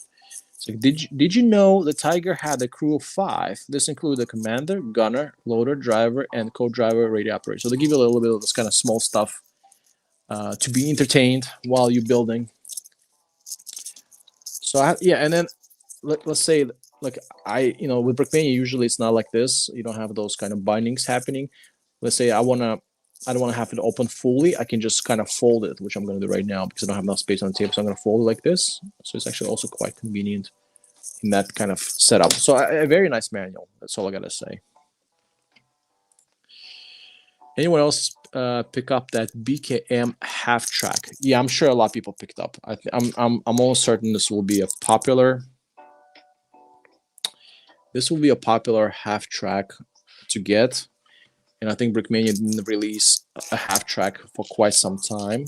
It's like, did you know the Tiger had a crew of 5? This included a commander, gunner, loader, driver, and co-driver radio operator. So they give you a little bit of this kind of small stuff to be entertained while you're building. So yeah, and then let's say like with Brickmania usually it's not like this. You don't have those kind of bindings happening. Let's say I don't want to have it open fully. I can just kind of fold it, which I'm going to do right now because I don't have enough space on the table. So I'm going to fold it like this. So it's actually also quite convenient in that kind of setup. So a very nice manual. That's all I gotta say. Anyone else pick up that BKM half track? Yeah, I'm sure a lot of people picked up. I'm almost certain this will be a popular. This will be a popular half track to get, and I think Brickmania didn't release a half track for quite some time,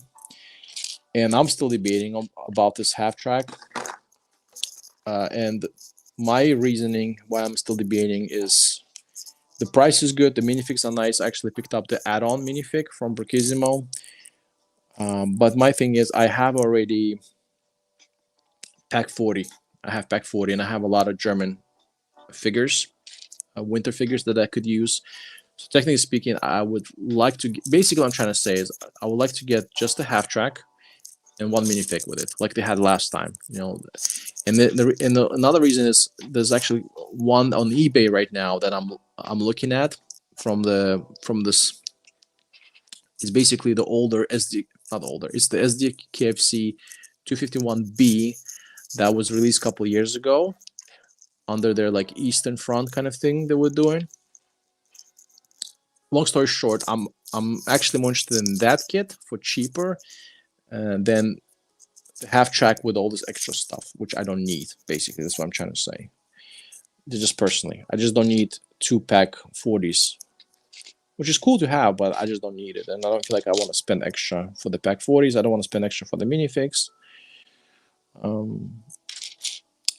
and I'm still debating about this half track. And my reasoning why I'm still debating is the price is good. The minifigs are nice. I actually picked up the add-on minifig from Brukissimo. But my thing is I have already pack 40. I have pack 40 and I have a lot of German figures, winter figures that I could use. So technically speaking, I would like to basically what I'm trying to say is I would like to get just a half track and one minifig with it, like they had last time. And another reason is there's actually one on eBay right now that I'm looking at from this. It's basically the older SD, not older. It's the SD KFC 251B that was released a couple years ago under their like Eastern Front kind of thing they were doing. Long story short, I'm actually more interested in that kit for cheaper than the half track with all this extra stuff, which I don't need. Basically, that's what I'm trying to say. Just personally, I just don't need 2-pack 40s, which is cool to have, but I just don't need it, and I don't feel like I want to spend extra for the pack 40s. I don't want to spend extra for the minifigs.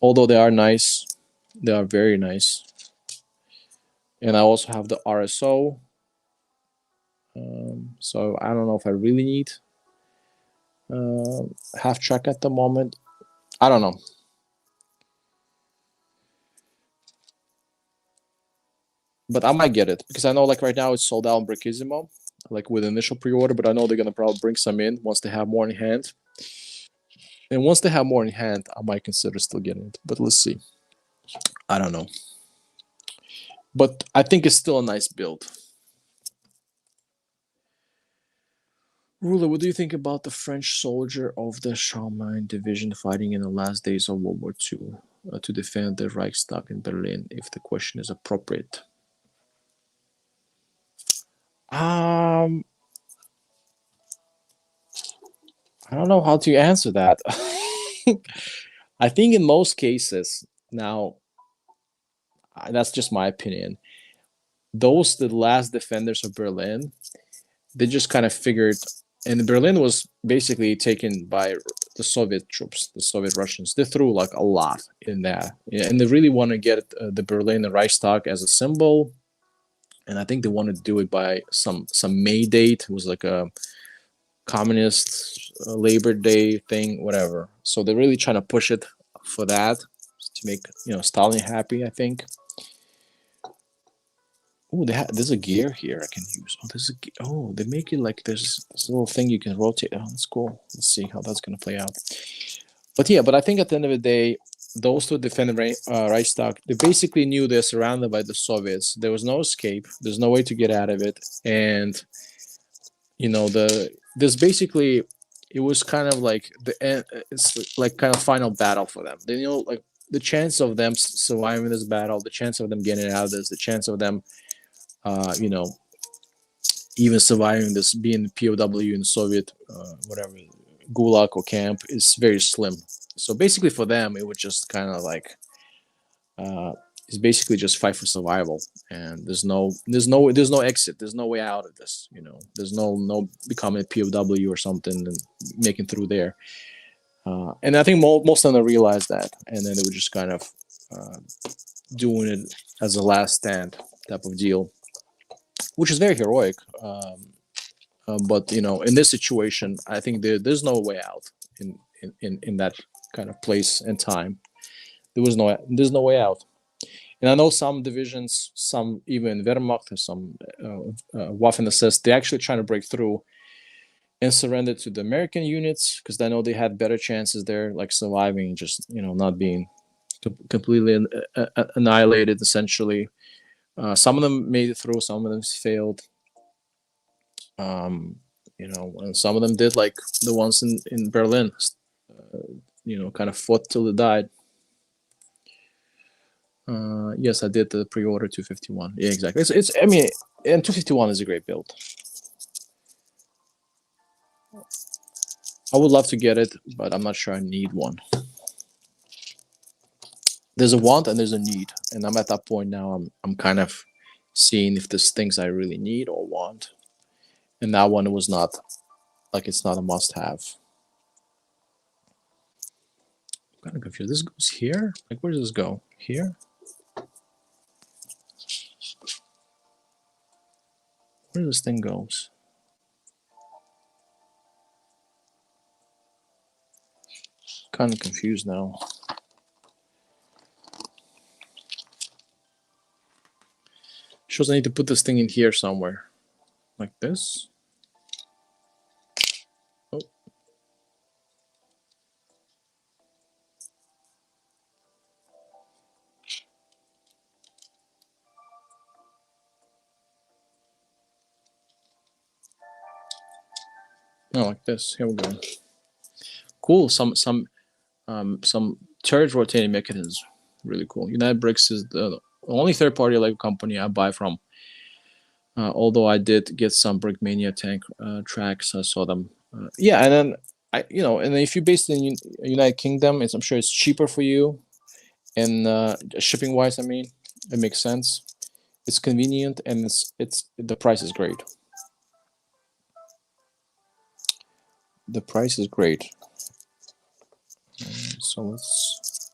Although they are nice, they are very nice. And I also have the RSO. So I don't know if I really need half track at the moment. I don't know. But I might get it because I know like right now it's sold out on Brukissimo, like with initial pre-order, but I know they're gonna probably bring some in once they have more in hand. And once they have more in hand, I might consider still getting it. But let's see. I don't know. But I think it's still a nice build. Ruler, what do you think about the French soldier of the Charlemagne division fighting in the last days of World War II to defend the Reichstag in Berlin, if the question is appropriate? Um, I don't know how to answer that. I think in most cases, now that's just my opinion. Those the last defenders of Berlin, they just kind of figured, and Berlin was basically taken by the Soviet troops, the Soviet Russians. They threw like a lot in there, yeah, and they really want to get the Berlin Reichstag as a symbol. And I think they wanted to do it by some May date. It was like a communist Labor Day thing, whatever. So they're really trying to push it for that to make Stalin happy. I think. Oh, there's a gear here I can use. Oh, they make it like there's this little thing you can rotate. Oh, that's cool. Let's see how that's gonna play out. But yeah, but I think at the end of the day, those two defended Reichstag, they basically knew they're surrounded by the Soviets. There was no escape. There's no way to get out of it, and there's basically it was kind of like the end. It's like kind of final battle for them. They like the chance of them surviving this battle, the chance of them getting out of this, the chance of them, uh, you know, even surviving this, being POW in Soviet, whatever, gulag or camp is very slim. So basically, for them, it was just kind of like uh, it's basically just fight for survival, and there's no exit. There's no way out of this. There's no becoming a POW or something and making through there. And I think most of them realized that, and then they were just kind of uh, doing it as a last stand type of deal, which is very heroic. But in this situation, I think there's no way out in that kind of place and time. There's no way out. And I know some divisions, some even Wehrmacht, some Waffen SS, they're actually trying to break through and surrender to the American units because I know they had better chances there, like surviving, just not being completely annihilated. Essentially, some of them made it through, some of them failed. And some of them did, like the ones in Berlin. Kind of fought till they died. Yes, I did the pre-order 251. Yeah, exactly. I mean, and 251 is a great build. I would love to get it, but I'm not sure I need one. There's a want and there's a need, and I'm at that point now. I'm kind of seeing if there's things I really need or want, and that one was not like it's not a must-have. I'm kind of confused. This goes here. Like, where does this go? Here? Where this thing goes? Kind of confused now. Shows I need to put this thing in here somewhere, like this. Oh. No, like this. Here we go. Cool. Some turret rotating mechanisms. Really cool. United Bricks is the only third-party Lego company I buy from. Although I did get some Brickmania tank tracks, I saw them. Yeah, and then and if you're based in United Kingdom, I'm sure it's cheaper for you, and shipping wise, I mean, it makes sense. It's convenient, and it's the price is great. The price is great. So let's.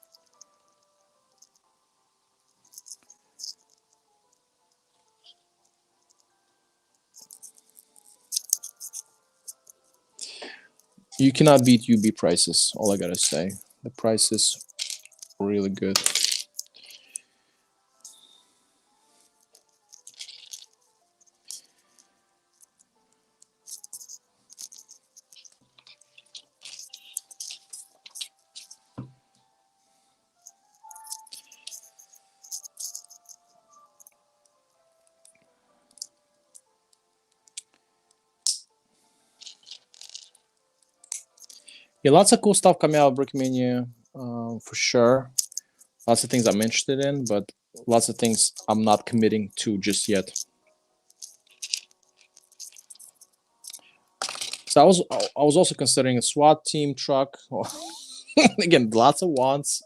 You cannot beat UB prices. All I gotta say, the price is really good. Yeah, lots of cool stuff coming out of Brickmania, for sure. Lots of things I'm interested in, but lots of things I'm not committing to just yet. So I was also considering a SWAT team truck. Again, lots of wants.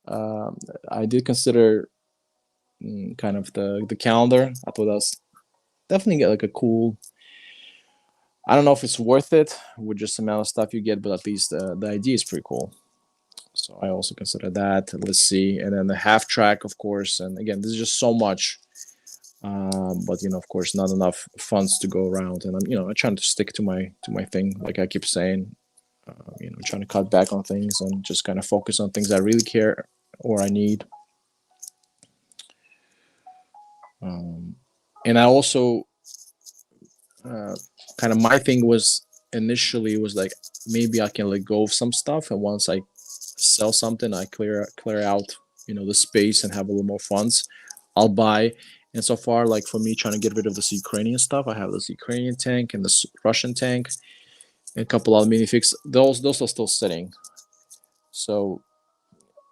Um, I did consider kind of the calendar. I thought that's definitely get like a cool. I don't know if it's worth it with just the amount of stuff you get, but at least the idea is pretty cool. So I also consider that. Let's see, and then the half track, of course. And again, this is just so much, but of course, not enough funds to go around. And I'm trying to stick to my thing, like I keep saying. Trying to cut back on things and just kind of focus on things I really care or I need. And I also kind of my thing was initially was like maybe I can let go of some stuff, and once I sell something, I clear out the space and have a little more funds, I'll buy. And so far, like for me, trying to get rid of this Ukrainian stuff, I have this Ukrainian tank and this Russian tank, and a couple other minifigs. Those are still sitting. So,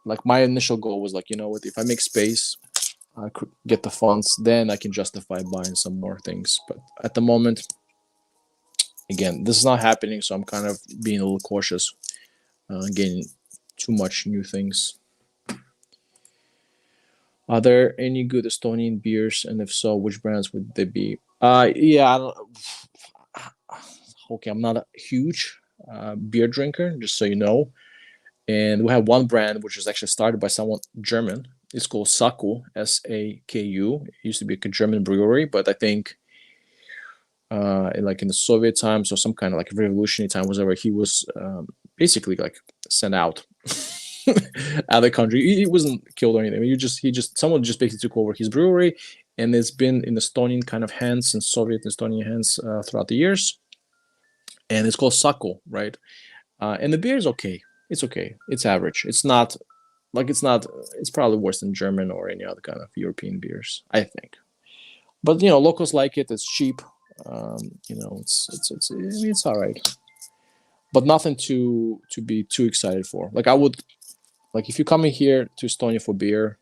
like my initial goal was like, what? If I make space, I could get the funds, then I can justify buying some more things. But at the moment, again, this is not happening, so I'm kind of being a little cautious, getting too much new things. Are there any good Estonian beers, and if so, which brands would they be? Yeah, I don't, okay, I'm not a huge beer drinker, just so you know. And we have one brand which is actually started by someone German. It's called Saku, Saku. It used to be a German brewery, but I think like in the Soviet times or some kind of like revolutionary time, whatever, he was basically like sent out out of the country. He wasn't killed or anything. Someone just basically took over his brewery, and it's been in Estonian kind of hands and Soviet Estonian hands throughout the years. And it's called Saku, right? And the beer is okay. It's okay. It's average. It's not like it's not. It's probably worse than German or any other kind of European beers, I think. But locals like it. It's cheap. It's all right, but nothing to be too excited for. Like I would, like if you're coming here to Estonia for beer,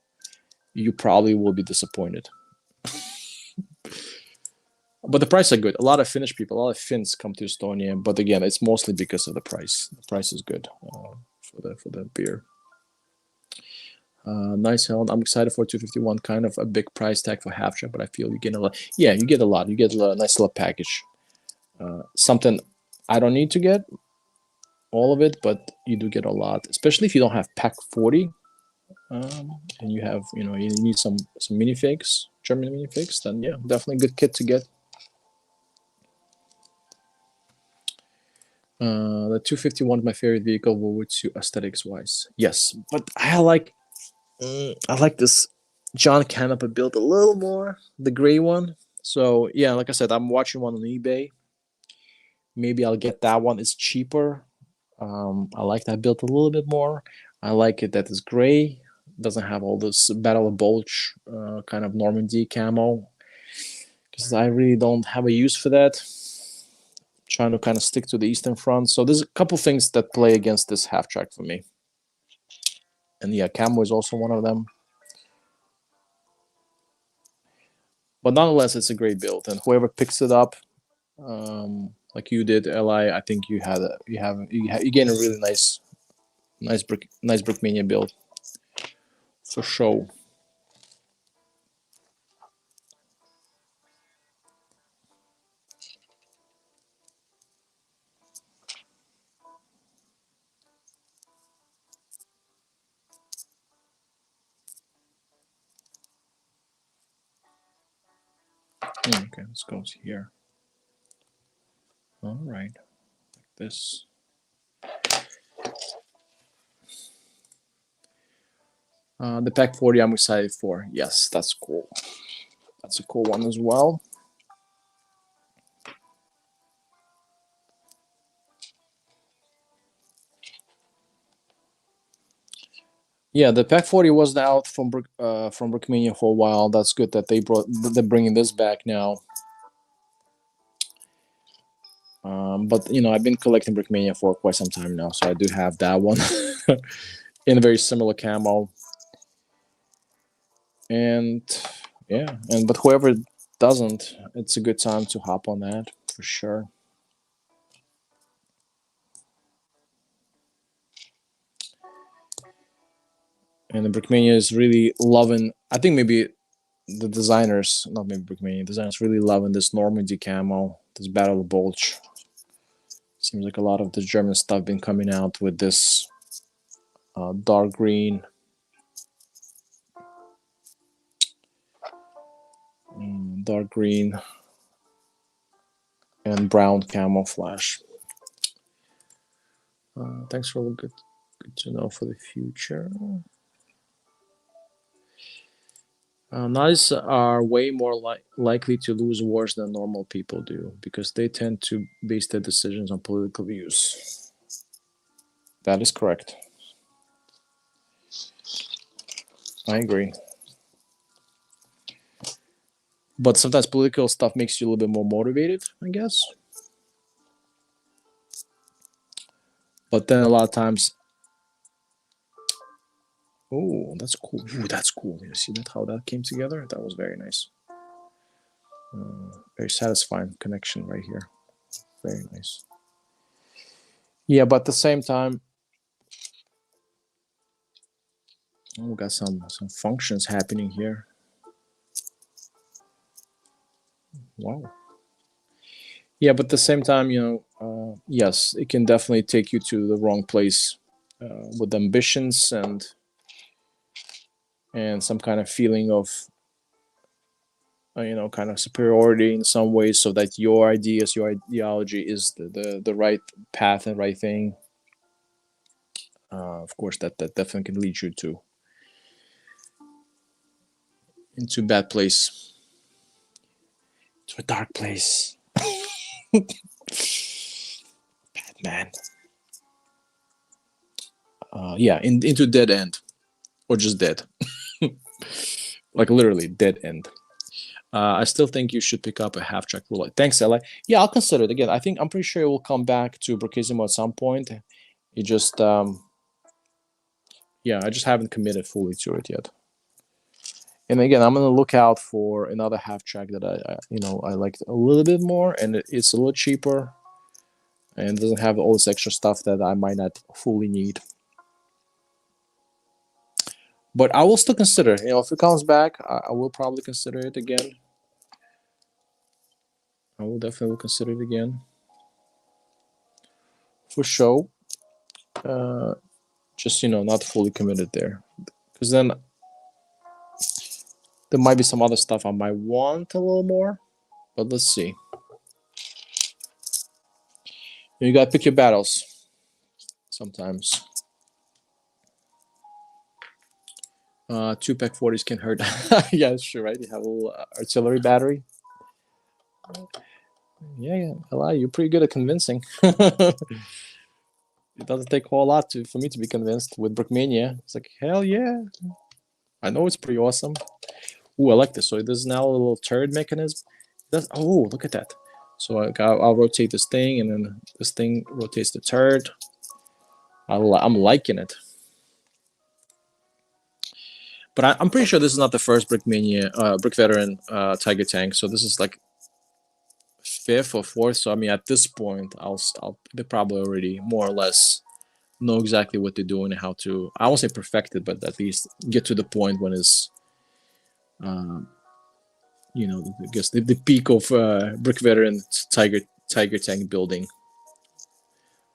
you probably will be disappointed. But the prices are good. A lot of Finnish people, a lot of Finns come to Estonia, but again, it's mostly because of the price. The price is good for the beer. Nice helmet. I'm excited for 251. Kind of a big price tag for half track, but I feel you get a lot. Yeah, you get a lot. You get a nice little package. Something I don't need to get all of it, but you do get a lot, especially if you don't have pack 40, and you have you need some minifigs, German minifigs. Then yeah, definitely a good kit to get. The 251 is my favorite vehicle. What would you aesthetics wise? Yes, but I like this John Canapa build a little more, the gray one. So yeah, like I said, I'm watching one on eBay. Maybe I'll get that one. It's cheaper. I like that build a little bit more. I like it that it's gray. Doesn't have all this Battle of Bulge kind of Normandy camo, because I really don't have a use for that. Trying to kind of stick to the Eastern Front. So there's a couple things that play against this half track for me. And yeah, camo is also one of them. But nonetheless, it's a great build, and whoever picks it up, like you did, Li, I think you getting a really nice Brickmania build for sure. Okay, let's go here. All right, like this. The pack 40 I'm excited for. Yes, that's cool. That's a cool one as well. Yeah, the pack 40 was out from Brickmania for a while. That's good that they're bringing this back now. But I've been collecting Brickmania for quite some time now, so I do have that one in a very similar camo. And yeah, but whoever doesn't, it's a good time to hop on that for sure. And the Brickmania is really loving. I think maybe the designers, not maybe Brickmania, designers really loving this Normandy camo, this Battle Bulge. Seems like a lot of the German stuff been coming out with this dark green, dark green, and brown camouflage. Thanks for good to know for the future. Nazis are way more likely to lose wars than normal people do because they tend to base their decisions on political views. That is correct. I agree. But sometimes political stuff makes you a little bit more motivated, I guess. But then a lot of times, oh, that's cool. Ooh, that's cool. You see that how that came together? That was very nice. Very satisfying connection right here. Very nice. Yeah, but at the same time, we got some functions happening here. Wow. Yeah, but at the same time, yes, it can definitely take you to the wrong place with ambitions and some kind of feeling of kind of superiority in some ways, so that your ideas, your ideology is the right path and right thing. Of course, that definitely can lead you into a bad place, to a dark place. Batman. Yeah, into dead end, or just dead, like literally dead end. I still think you should pick up a half track roulette. Thanks, Ella. Yeah, I'll consider it again. I'm pretty sure it will come back to Brokisimo at some point. It just, yeah, I just haven't committed fully to it yet. And again, I'm gonna look out for another half track that I liked a little bit more, and it's a little cheaper, and doesn't have all this extra stuff that I might not fully need. But I will still consider. If it comes back, I will probably consider it again. I will definitely consider it again. For sure. Just not fully committed there, because then there might be some other stuff I might want a little more. But let's see. You gotta pick your battles sometimes. 2-pack 40s can hurt. Yeah, sure, right? You have a little artillery battery. Yeah, Eli, you're pretty good at convincing. It doesn't take a whole lot for me to be convinced with Brickmania. It's like, hell yeah. I know it's pretty awesome. Ooh, I like this. So there's now a little turret mechanism. Oh, look at that. So I'll rotate this thing, and then this thing rotates the turret. I'm liking it. But I'm pretty sure this is not the first Brickmania, Brick Veteran Tiger tank. So this is like 5th or 4th. So I mean, at this point, they probably already more or less know exactly what they're doing and how to. I won't say perfect it, but at least get to the point when it's, I guess the peak of Brick Veteran Tiger tank building.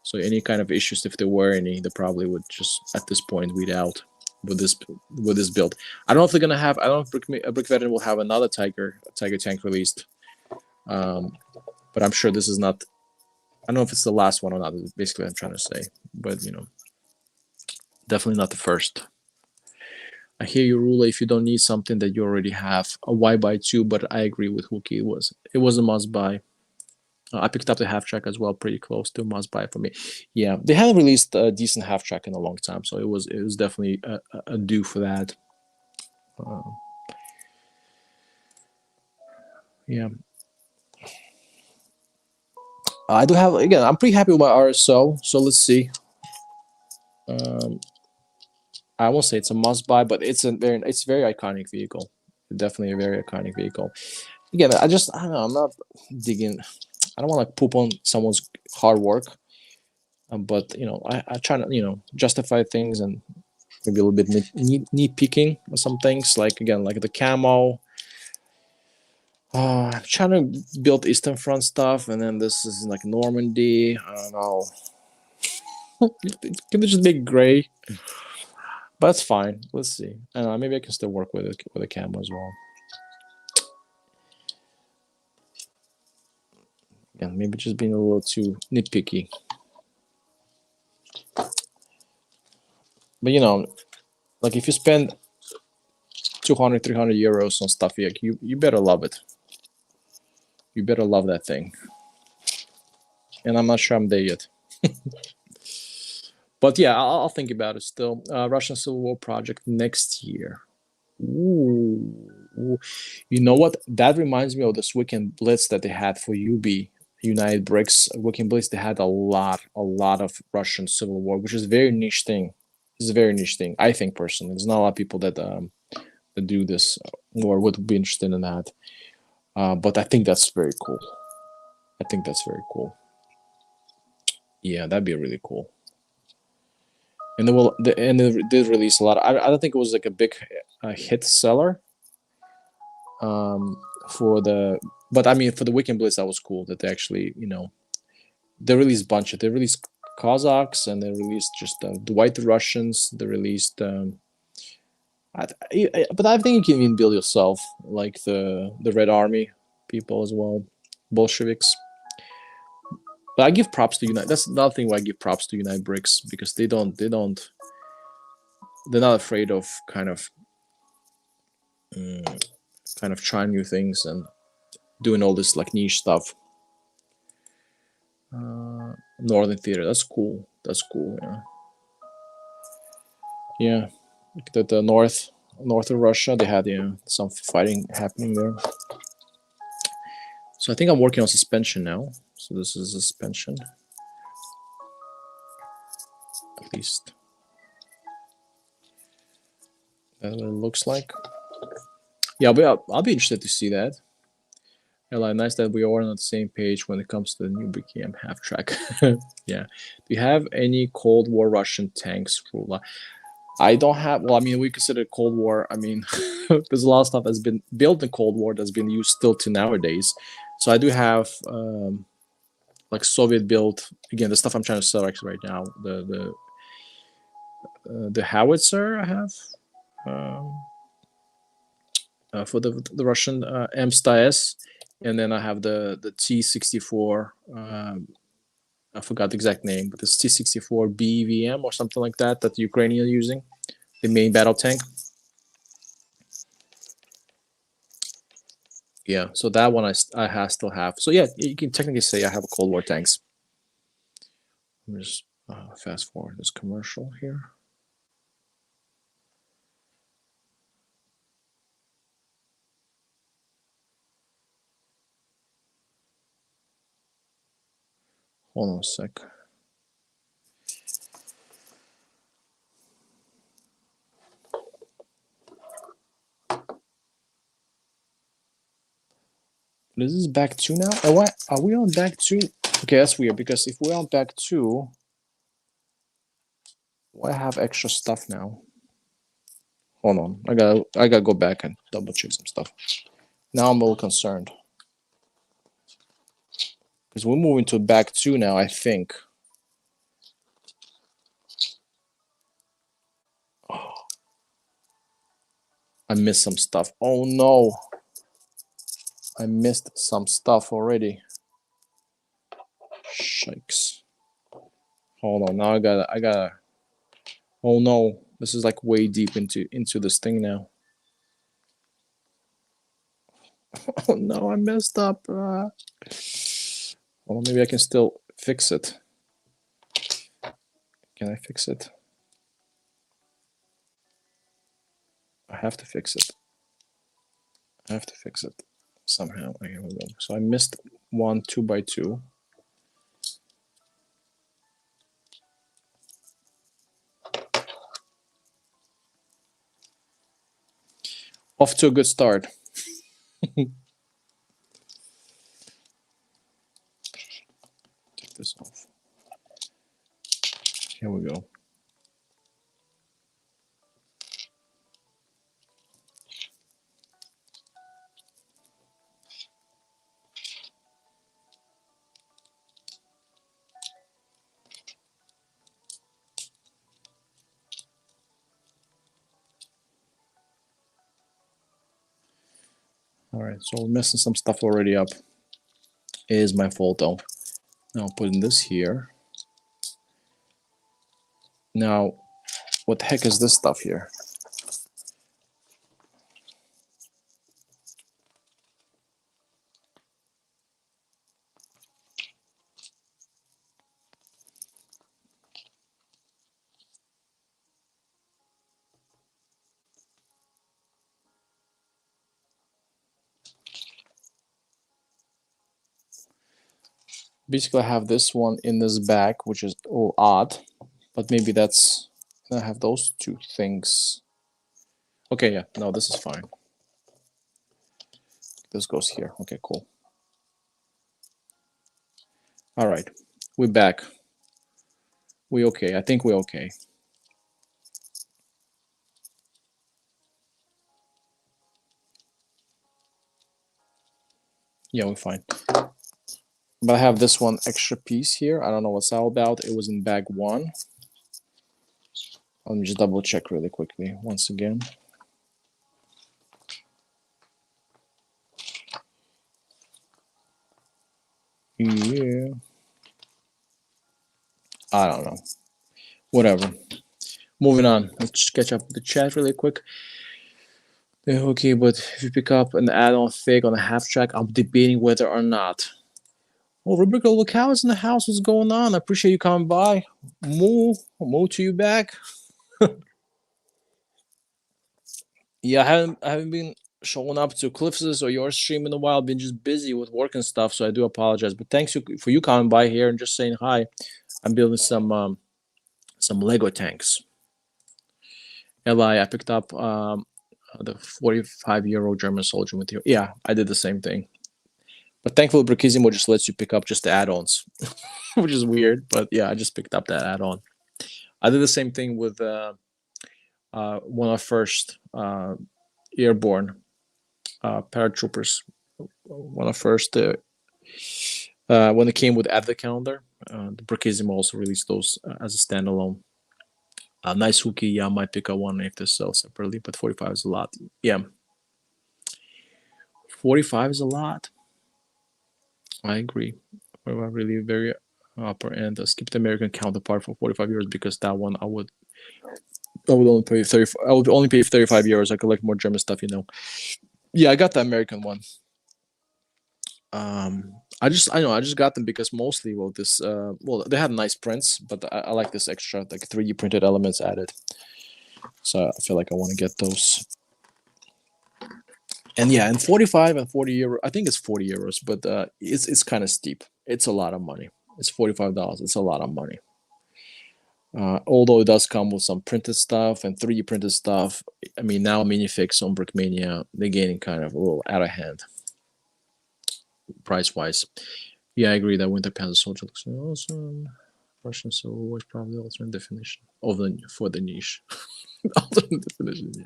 So any kind of issues, if there were any, they probably would just at this point weed out with this build. I don't know if they're gonna have. I don't know if Brick Veteran will have another Tiger tank released. But I'm sure this is not. I don't know if it's the last one or not. Basically, I'm trying to say, but definitely not the first. I hear you, Rula. If you don't need something that you already have, why buy 2? But I agree with Hookie. It was a must buy. I picked up the half track as well, pretty close to must buy for me. Yeah, they haven't released a decent half track in a long time, so it was definitely a due for that. Yeah. I do have, again, I'm pretty happy with my RSO, so let's see. I won't say it's a must buy, but it's very iconic vehicle. Definitely a very iconic vehicle. Again, I don't know, I'm not digging. I don't want to poop on someone's hard work, but I try to justify things, and maybe a little bit nitpicking on some things, like again, like the camo. I'm trying to build Eastern Front stuff, and then this is like Normandy. I don't know. Can they just make gray? But that's fine. Let's see. I don't know. Maybe I can still work with it with a camo as well. Yeah, maybe just being a little too nitpicky. But you know, like if you spend 200, 300 euros on stuff, you better love it. You better love that thing. And I'm not sure I'm there yet. But yeah, I'll think about it still. Russian Civil War project next year. Ooh. You know what? That reminds me of this Weekend Blitz that they had for UB, United Bricks. Weekend Blitz, they had a lot of Russian Civil War, which is a very niche thing. It's a very niche thing, I think personally. There's not a lot of people that do this or would be interested in that. But I think that's very cool. I think that's very cool. Yeah, that'd be really cool. And they did release a lot. I don't think it was like a big hit seller. For the but I mean for the Weekend Blitz that was cool that they actually they released a bunch of they released Cossacks and they released just the White Russians. They released but I think you can even build yourself like the Red Army people as well, Bolsheviks. But I give props to Unite. That's another thing where I give props to Unite Bricks because they're not afraid of kind of trying new things and doing all this like niche stuff. Northern Theater, that's cool. That's cool. Yeah. The north of Russia, they had some fighting happening there. So I think I'm working on suspension now. So this is suspension, at least. That's what it looks like. Yeah, but I'll be interested to see that. Yeah, like nice that we are on the same page when it comes to the new BKM half track. Yeah. Do you have any Cold War Russian tanks, Rula? I don't have. Well, I mean, we consider Cold War. I mean, there's a lot of stuff that's been built in Cold War that's been used still to nowadays. So I do have like Soviet built. Again, the stuff I'm trying to sell actually right now. The howitzer I have for the Russian M-STA-S, and then I have the T-64. I forgot the exact name, but it's T-64 BVM or something like that the Ukrainians are using, the main battle tank. Yeah, so that one I still have. So yeah, you can technically say I have a Cold War tanks. Let me just fast forward this commercial here. Hold on a sec. This is back 2 now? Oh, what? Are we on back 2? Okay, that's weird because if we're on back 2, why have extra stuff now? Hold on. I gotta go back and double check some stuff. Now I'm a little concerned. Because we're moving to back 2 now, I think. Oh, I missed some stuff. Oh no. I missed some stuff already. Shikes. Hold on. Now I gotta. Oh no. This is like way deep into this thing now. Oh no, I messed up. Well, maybe I can still fix it. Can I fix it? I have to fix it. I have to fix it somehow. Here we go. So I missed one 2x2. Off to a good start. Take this off. Here we go. right, so we're messing some stuff already up. It is my fault though. Now putting this here. Now, what the heck is this stuff here? Basically, I have this one in this bag, which is odd, but maybe that's. I have those two things. Okay, yeah, no, this is fine. This goes here. Okay, cool. All right, we're back. We okay? I think we're okay. Yeah, we're fine. But I have this one extra piece here. I don't know what's all about. It was in bag one. Let me just double check really quickly once again. Yeah. I don't know. Whatever. Moving on. Let's just catch up with the chat really quick. Okay, but if you pick up an add-on fig on a half track, I'm debating whether or not. Oh, Rebecca, look how is in the house. What's going on? I appreciate you coming by. Moo to you back. Yeah, I haven't been showing up to Cliff's or your stream in a while. Been just busy with work and stuff, so I do apologize. But thanks for you coming by here and just saying hi. I'm building some Lego tanks. Eli, I picked up the 45-year-old German soldier with you. Yeah, I did the same thing. But thankfully, Brukizimo just lets you pick up just the add-ons, which is weird. But yeah, I just picked up that add-on. I did the same thing with one of our first airborne paratroopers. One of first when it came with Add the Calendar, the Brukizimo also released those as a standalone. Nice hooky, yeah, I might pick up one if they sell separately, but 45 is a lot. Yeah, 45 is a lot. I agree. We're really very upper end. Skip the American counterpart for 45 euros because that one I would only pay 30. I would only pay 35 euros. I collect more German stuff, you know. Yeah, I got the American one. I just got them because mostly they had nice prints, but I like this extra like 3D printed elements added. So I feel like I want to get those. And yeah, and 45 and 40 euro. I think it's 40 euros, but it's kind of steep. It's a lot of money. It's $45. It's a lot of money. Although it does come with some printed stuff and 3D printed stuff. I mean, now minifigs on Brickmania, they're getting kind of a little out of hand price wise. Yeah, I agree that Winter Panther Soldier looks awesome. Russian Civil War is probably the alternate definition for the niche. Alternate definition, yeah.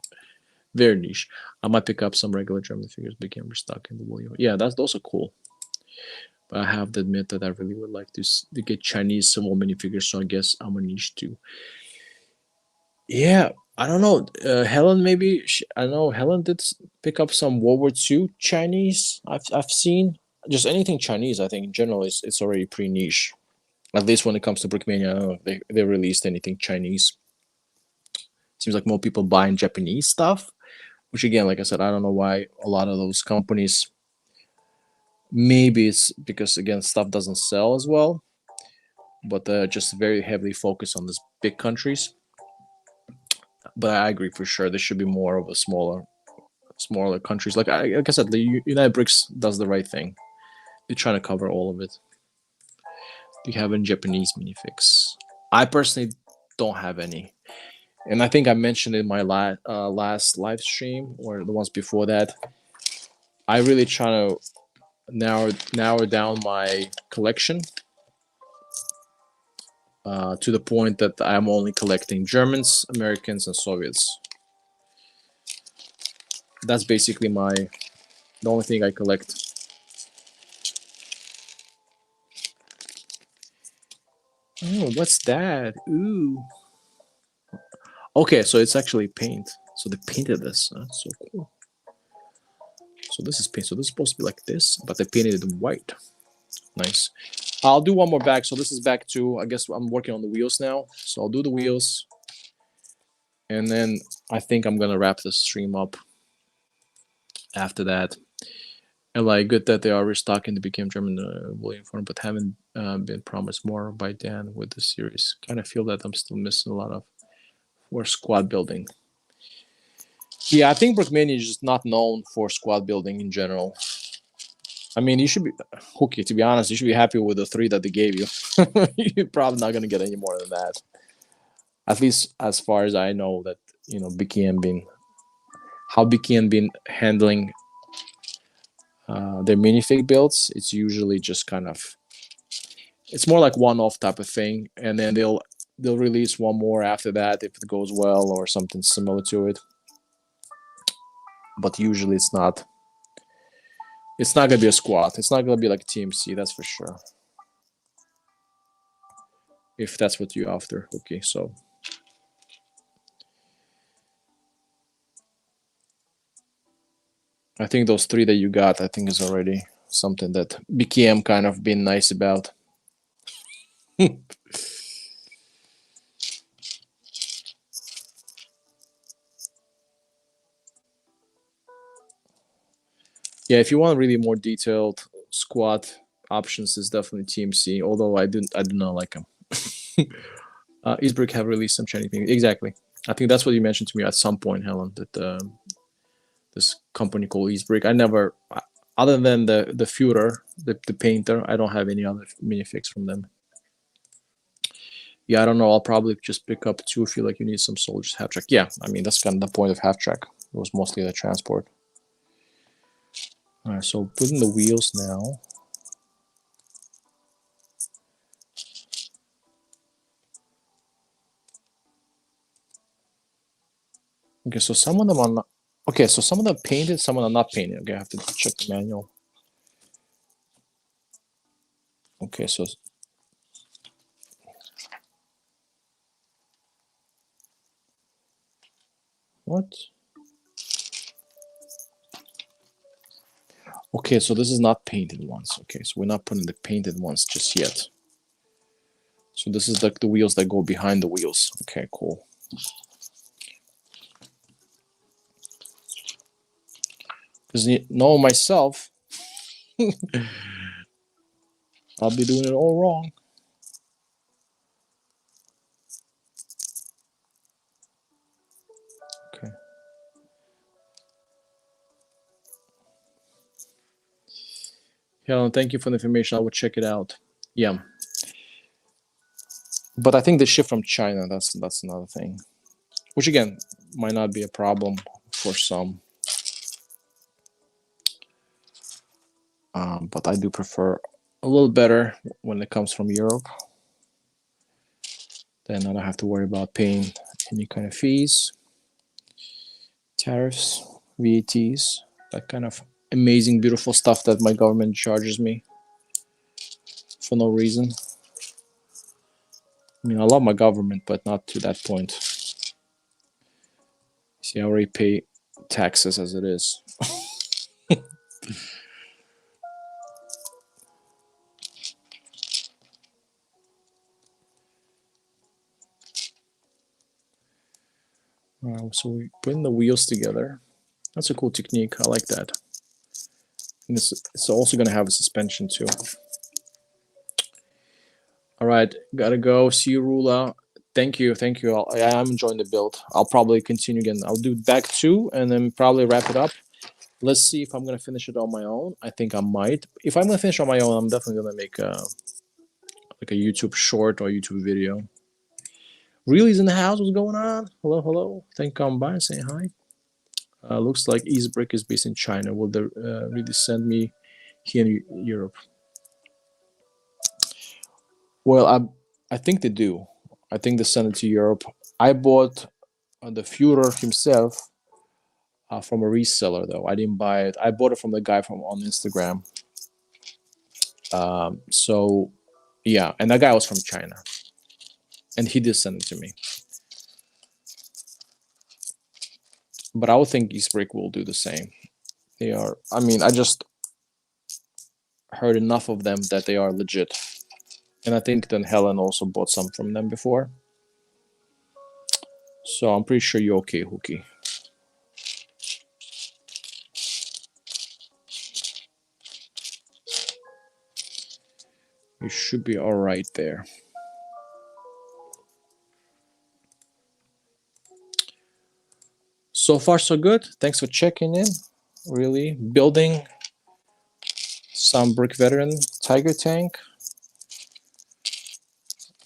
Very niche. I might pick up some regular German figures, became restock in the William. Yeah, those are cool. But I have to admit that I really would like to get Chinese Civil minifigures, so I guess I'm a niche too. Yeah, I don't know. Helen, maybe I know Helen did pick up some World War II Chinese. I've seen just anything Chinese. I think in general it's already pretty niche. At least when it comes to Brickmania, I don't know if they released anything Chinese. Seems like more people buying Japanese stuff, which again, like I said, I don't know why a lot of those companies. Maybe it's because again stuff doesn't sell as well, but just very heavily focused on these big countries. But I agree for sure. There should be more of a smaller countries. Like I said, the United Bricks does the right thing. They're trying to cover all of it. Do you have any Japanese minifigs? I personally don't have any, and I think I mentioned in my last live stream or the ones before that. I really try to narrow down my collection to the point that I'm only collecting Germans, Americans, and Soviets. That's basically the only thing I collect. Oh, what's that? Ooh. Okay, so it's actually paint. So they painted this. That's so cool. So this is paint. So this is supposed to be like this, but they painted it in white. Nice. I'll do one more back. So this is back to, I guess I'm working on the wheels now. So I'll do the wheels. And then I think I'm going to wrap the stream up after that. And like, good that they are restocking the Became German William form, but haven't been promised more by Dan with the series. Kind of feel that I'm still missing a lot of for squad building. Yeah, I think Brookmania is just not known for squad building in general. I mean, you should be, Hooky, to be honest, you should be happy with the 3 that they gave you. You're probably not going to get any more than that. At least as far as I know that, BKM how BKM been handling their minifig builds, it's usually just kind of, it's more like one-off type of thing. And then they'll release one more after that if it goes well or something similar to it. But usually it's not going to be a squad. It's not going to be like a TMC, that's for sure. If that's what you're after. Okay, so. I think those 3 that you got, I think is already something that BKM kind of been nice about. Yeah, if you want really more detailed squad options, is definitely TMC. Although I do not like them. Eastbrook have released some shiny things. Exactly. I think that's what you mentioned to me at some point, Helen. That this company called Eastbrook. I never, other than the Führer, the painter, I don't have any other minifigs from them. Yeah, I don't know. I'll probably just pick up 2 if you like. You need some soldiers half track. Yeah, I mean that's kind of the point of half track. It was mostly the transport. All right, so putting the wheels now. Okay, so some of them are not. Okay, so some of them painted, some of them not painted. Okay, I have to check the manual. Okay, so. What? Okay, so this is not painted ones. Okay, so we're not putting the painted ones just yet. So this is like the wheels that go behind the wheels. Okay, cool. Because myself, I'll be doing it all wrong. Okay. Helen, thank you for the information. I will check it out. Yeah. But I think the ship from China, that's another thing. Which again might not be a problem for some. But I do prefer a little better when it comes from Europe. Then I don't have to worry about paying any kind of fees, tariffs, VATs, that kind of amazing, beautiful stuff that my government charges me for no reason. I mean, I love my government, but not to that point. See, I already pay taxes as it is. So we putting the wheels together. That's a cool technique. I like that. And it's also going to have a suspension too. All right, gotta go. See you, Rula. Thank you. I'm enjoying the build. I'll probably continue again. I'll do back 2 and then probably wrap it up. Let's see if I'm gonna finish it on my own. I think I might. If I'm gonna finish on my own, I'm definitely gonna make like a YouTube short or YouTube video. Really's in the house. What's going on? Hello. Thank you for coming by and saying hi. Looks like Eastbrick is based in China. Will they really send me here in Europe? Well, I think they do. I think they send it to Europe. I bought the Führer himself from a reseller, though. I didn't buy it. I bought it from the guy on Instagram. So, yeah, and that guy was from China. And he did send it to me. But I would think Eastbrick will do the same. They are. I mean, I just heard enough of them that they are legit, and I think then Helen also bought some from them before. So I'm pretty sure you're okay, Hookie. You should be all right there. So far, so good. Thanks for checking in. Really building some Brick Veteran Tiger Tank.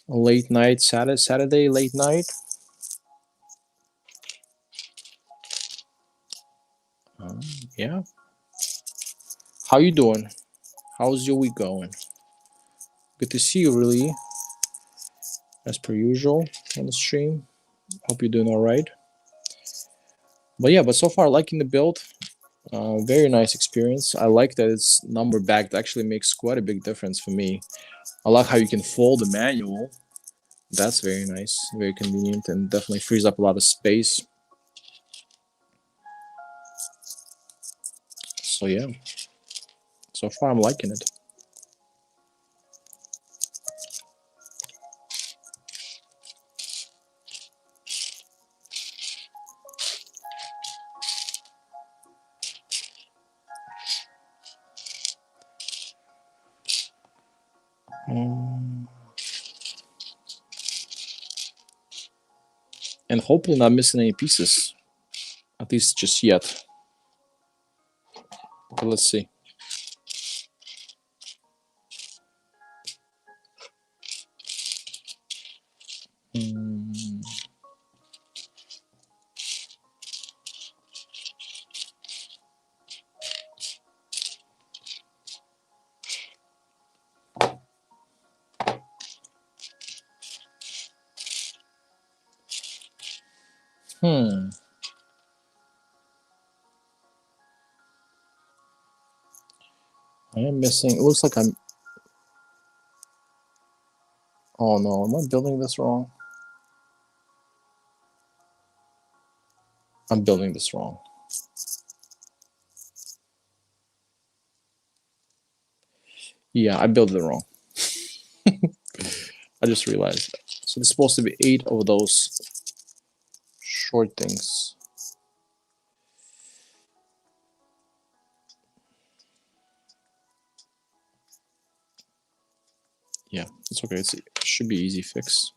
Late night, Saturday late night. Yeah. How you doing? How's your week going? Good to see you, really. As per usual on the stream. Hope you're doing all right. But yeah, but so far liking the build. Very nice experience. I like that it's number backed. Actually makes quite a big difference for me. I like how you can fold the manual. That's very nice, very convenient, and definitely frees up a lot of space. So yeah, so far I'm liking it. And hopefully not missing any pieces, at least just yet. But let's see. I am missing. It looks like I'm. Oh no, am I building this wrong? I'm building this wrong. Yeah, I built it wrong. I just realized. So there's supposed to be 8 of those short things. Yeah, it's okay. It should be easy fix.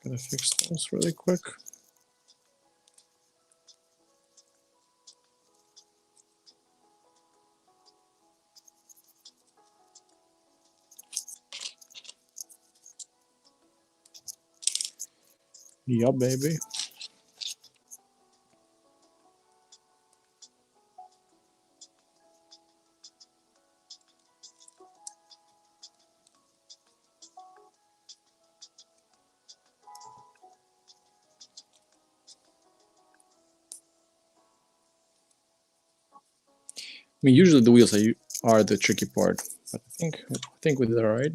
Gonna fix this really quick. Yeah, baby. I mean, usually the wheels are the tricky part, but I think we did all right.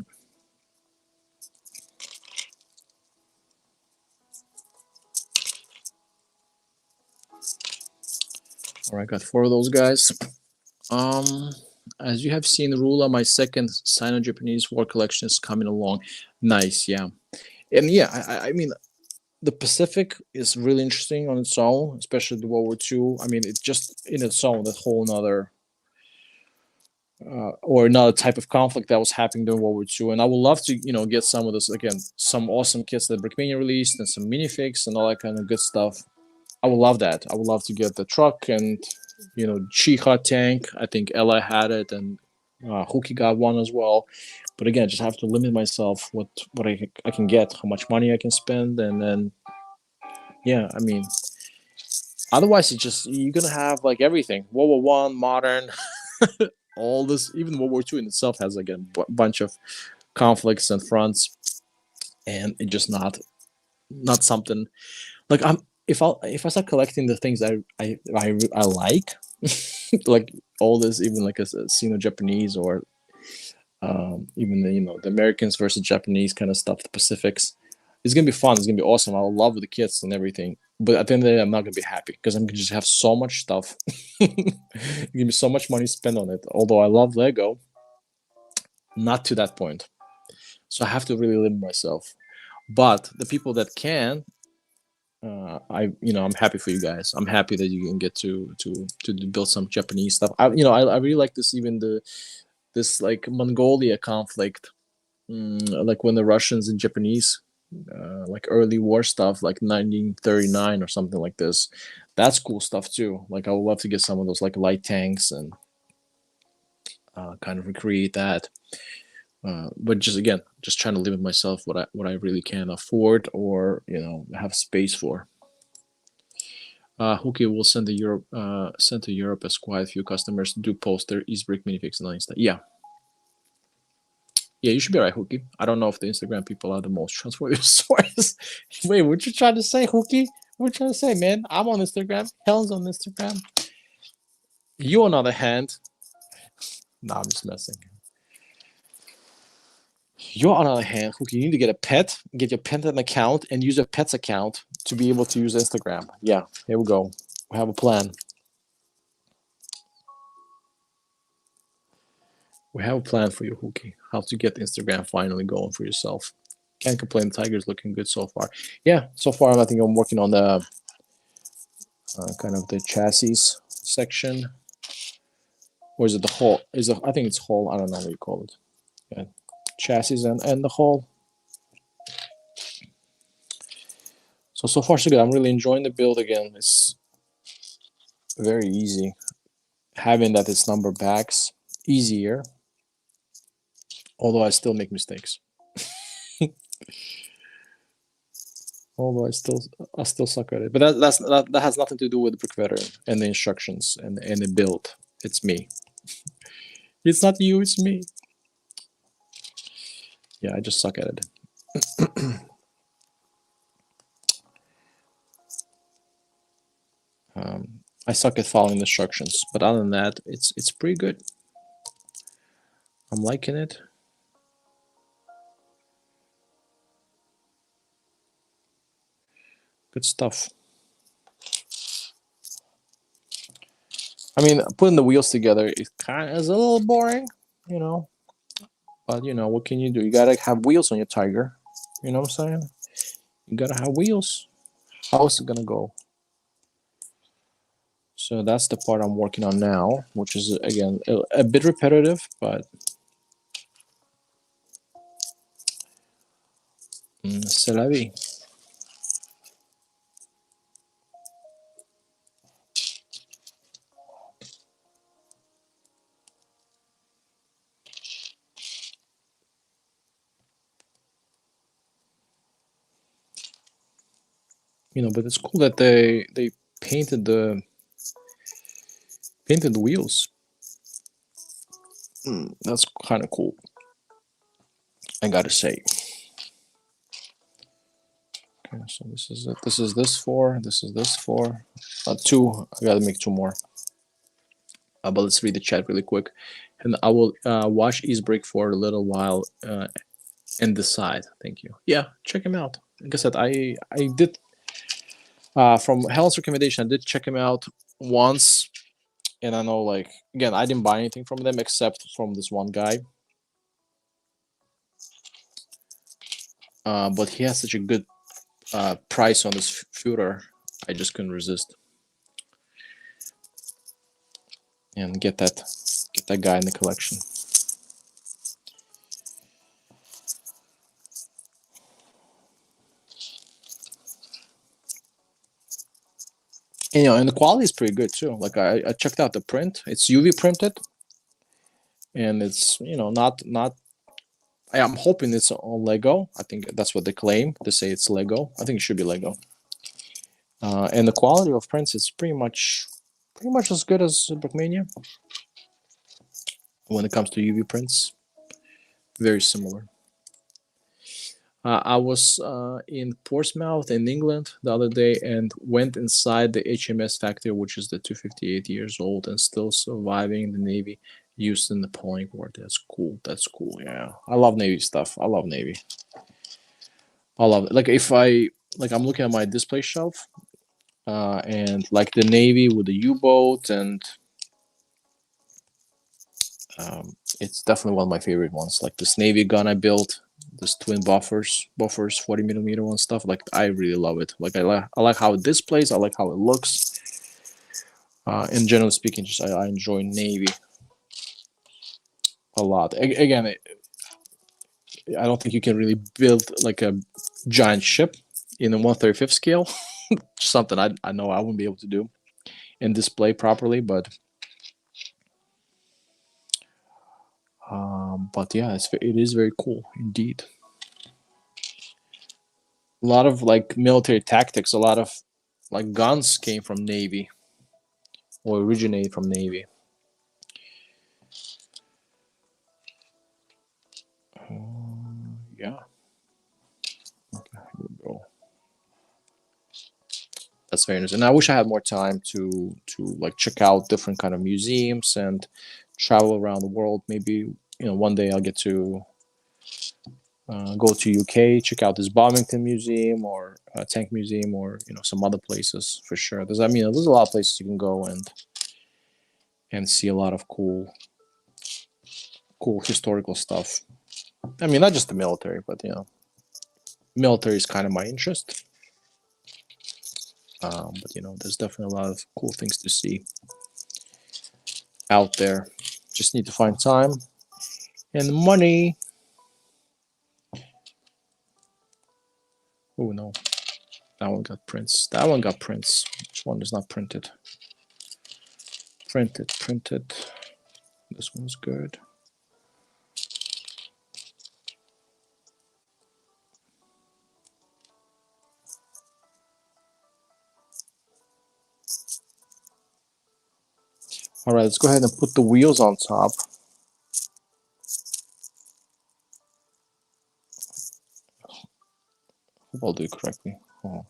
All right, got 4 of those guys. As you have seen, Rula, my second Sino-Japanese war collection is coming along. Nice, yeah, and yeah, I mean, the Pacific is really interesting on its own, especially the World War II. I mean, it's just in its own that whole another or another type of conflict that was happening during World War II. And I would love to, get some of this again, some awesome kits that Brickmania released and some minifigs and all that kind of good stuff. I would love that. I would love to get the truck and Chiha tank. I think Ella had it and Hookie got one as well. But again, just have to limit myself what I can get, how much money I can spend, and then yeah, I mean, otherwise it's just you're gonna have like everything. World War One, modern, all this. Even World War II in itself has like a bunch of conflicts and fronts, and it's just not something like I'm. If I start collecting the things I like, like all this, even like a Sino-Japanese or even the Americans versus Japanese kind of stuff, the Pacifics. It's gonna be fun. It's gonna be awesome. I'll love the kits and everything. But at the end of the day, I'm not gonna be happy because I'm gonna just have so much stuff. Give me so much money spent on it. Although I love Lego, not to that point. So I have to really limit myself. But the people that can, I'm happy for you guys. I'm happy that you can get to build some Japanese stuff. I really like this, even this like Mongolia conflict, like when the Russians and Japanese, like early war stuff, like 1939 or something like this. That's cool stuff too. Like I would love to get some of those like light tanks and kind of recreate that. But just trying to limit myself what I really can afford or have space for. Hooky will send to Europe as quite a few customers do post their Eastbrick minifix on Insta. Yeah, you should be right, Hooky. I don't know if the Instagram people are the most trustworthy source. Wait, what you trying to say, Hooky? What you trying to say, man? I'm on Instagram. Helen's on Instagram. You, on the other hand, nah, I'm just messing. You, on the other hand, Hooky, you need to get a pet, get your pet an account, and use your pet's account to be able to use Instagram. Yeah, here we go. We have a plan. We have a plan for you, Hooky. How to get Instagram finally going for yourself. Can't complain. Tiger's looking good so far. Yeah, so far I think I'm working on the kind of the chassis section. Or is it the hull? I think it's hull. I don't know what you call it. Yeah. Chassis and the hull. So far so good. I'm really enjoying the build again. It's very easy. Having that it's number backs easier. Although I still make mistakes. Although I still suck at it. But that has nothing to do with the brick veteran and the instructions and the build. It's me. It's not you, it's me. Yeah, I just suck at it. I suck at following instructions, but other than that, it's pretty good. I'm liking it. Good stuff. I mean, putting the wheels together is kind of is a little boring, you know. But what can you do? You gotta have wheels on your Tiger. You know what I'm saying? You gotta have wheels. How's it gonna go? So that's the part I'm working on now, which is again a bit repetitive, but c'est la vie. But it's cool that they painted the wheels. That's kind of cool, I gotta say. Okay, so this is it. This is this four. This is this four. Two. I gotta make two more. But let's read the chat really quick, and I will watch Eastbrick for a little while and decide. Thank you. Yeah, check him out. Like I said, I did from Helen's recommendation. I did check him out once, and I know, like, again, I didn't buy anything from them except from this one guy. But he has such a good price on this Führer. I just couldn't resist and get that guy in the collection. And the quality is pretty good too. Like I checked out the print. It's UV printed, and it's not. I'm hoping it's on Lego. I think that's what they claim. They say it's Lego. I think it should be Lego. And the quality of prints is pretty much as good as Brickmania. When it comes to UV prints, very similar. I was in Portsmouth in England the other day and went inside the HMS factory, which is the 258 years old and still surviving the Navy, used in the Napoleonic War. That's cool. That's cool. Yeah, I love Navy stuff. I love Navy. I love it. Like if I like, I'm looking at my display shelf, and like the Navy with the U-boat, and it's definitely one of my favorite ones. Like this Navy gun I built, this twin buffers, 40 millimeter one stuff. Like I really love it. Like I like how it displays. I like how it looks. And generally speaking, just I enjoy Navy a lot. Again, I don't think you can really build like a giant ship in a 1/35 scale. Something I know I wouldn't be able to do and display properly, but yeah, it is very cool indeed. A lot of like military tactics, a lot of like guns came from Navy or originated from Navy. Yeah, okay, here we go. That's very interesting. And I wish I had more time to like check out different kind of museums and travel around the world. Maybe one day I'll get to go to UK, check out this Bombington Museum or Tank Museum, or some other places for sure. There's a lot of places you can go and see a lot of cool historical stuff. I mean, not just the military, but military is kind of my interest. But there's definitely a lot of cool things to see out there. Just need to find time and money. Oh no, that one got prints. That one got prints. Which one is not printed? Printed. This one's good. All right, let's go ahead and put the wheels on top. Hope I'll do it correctly. Oh.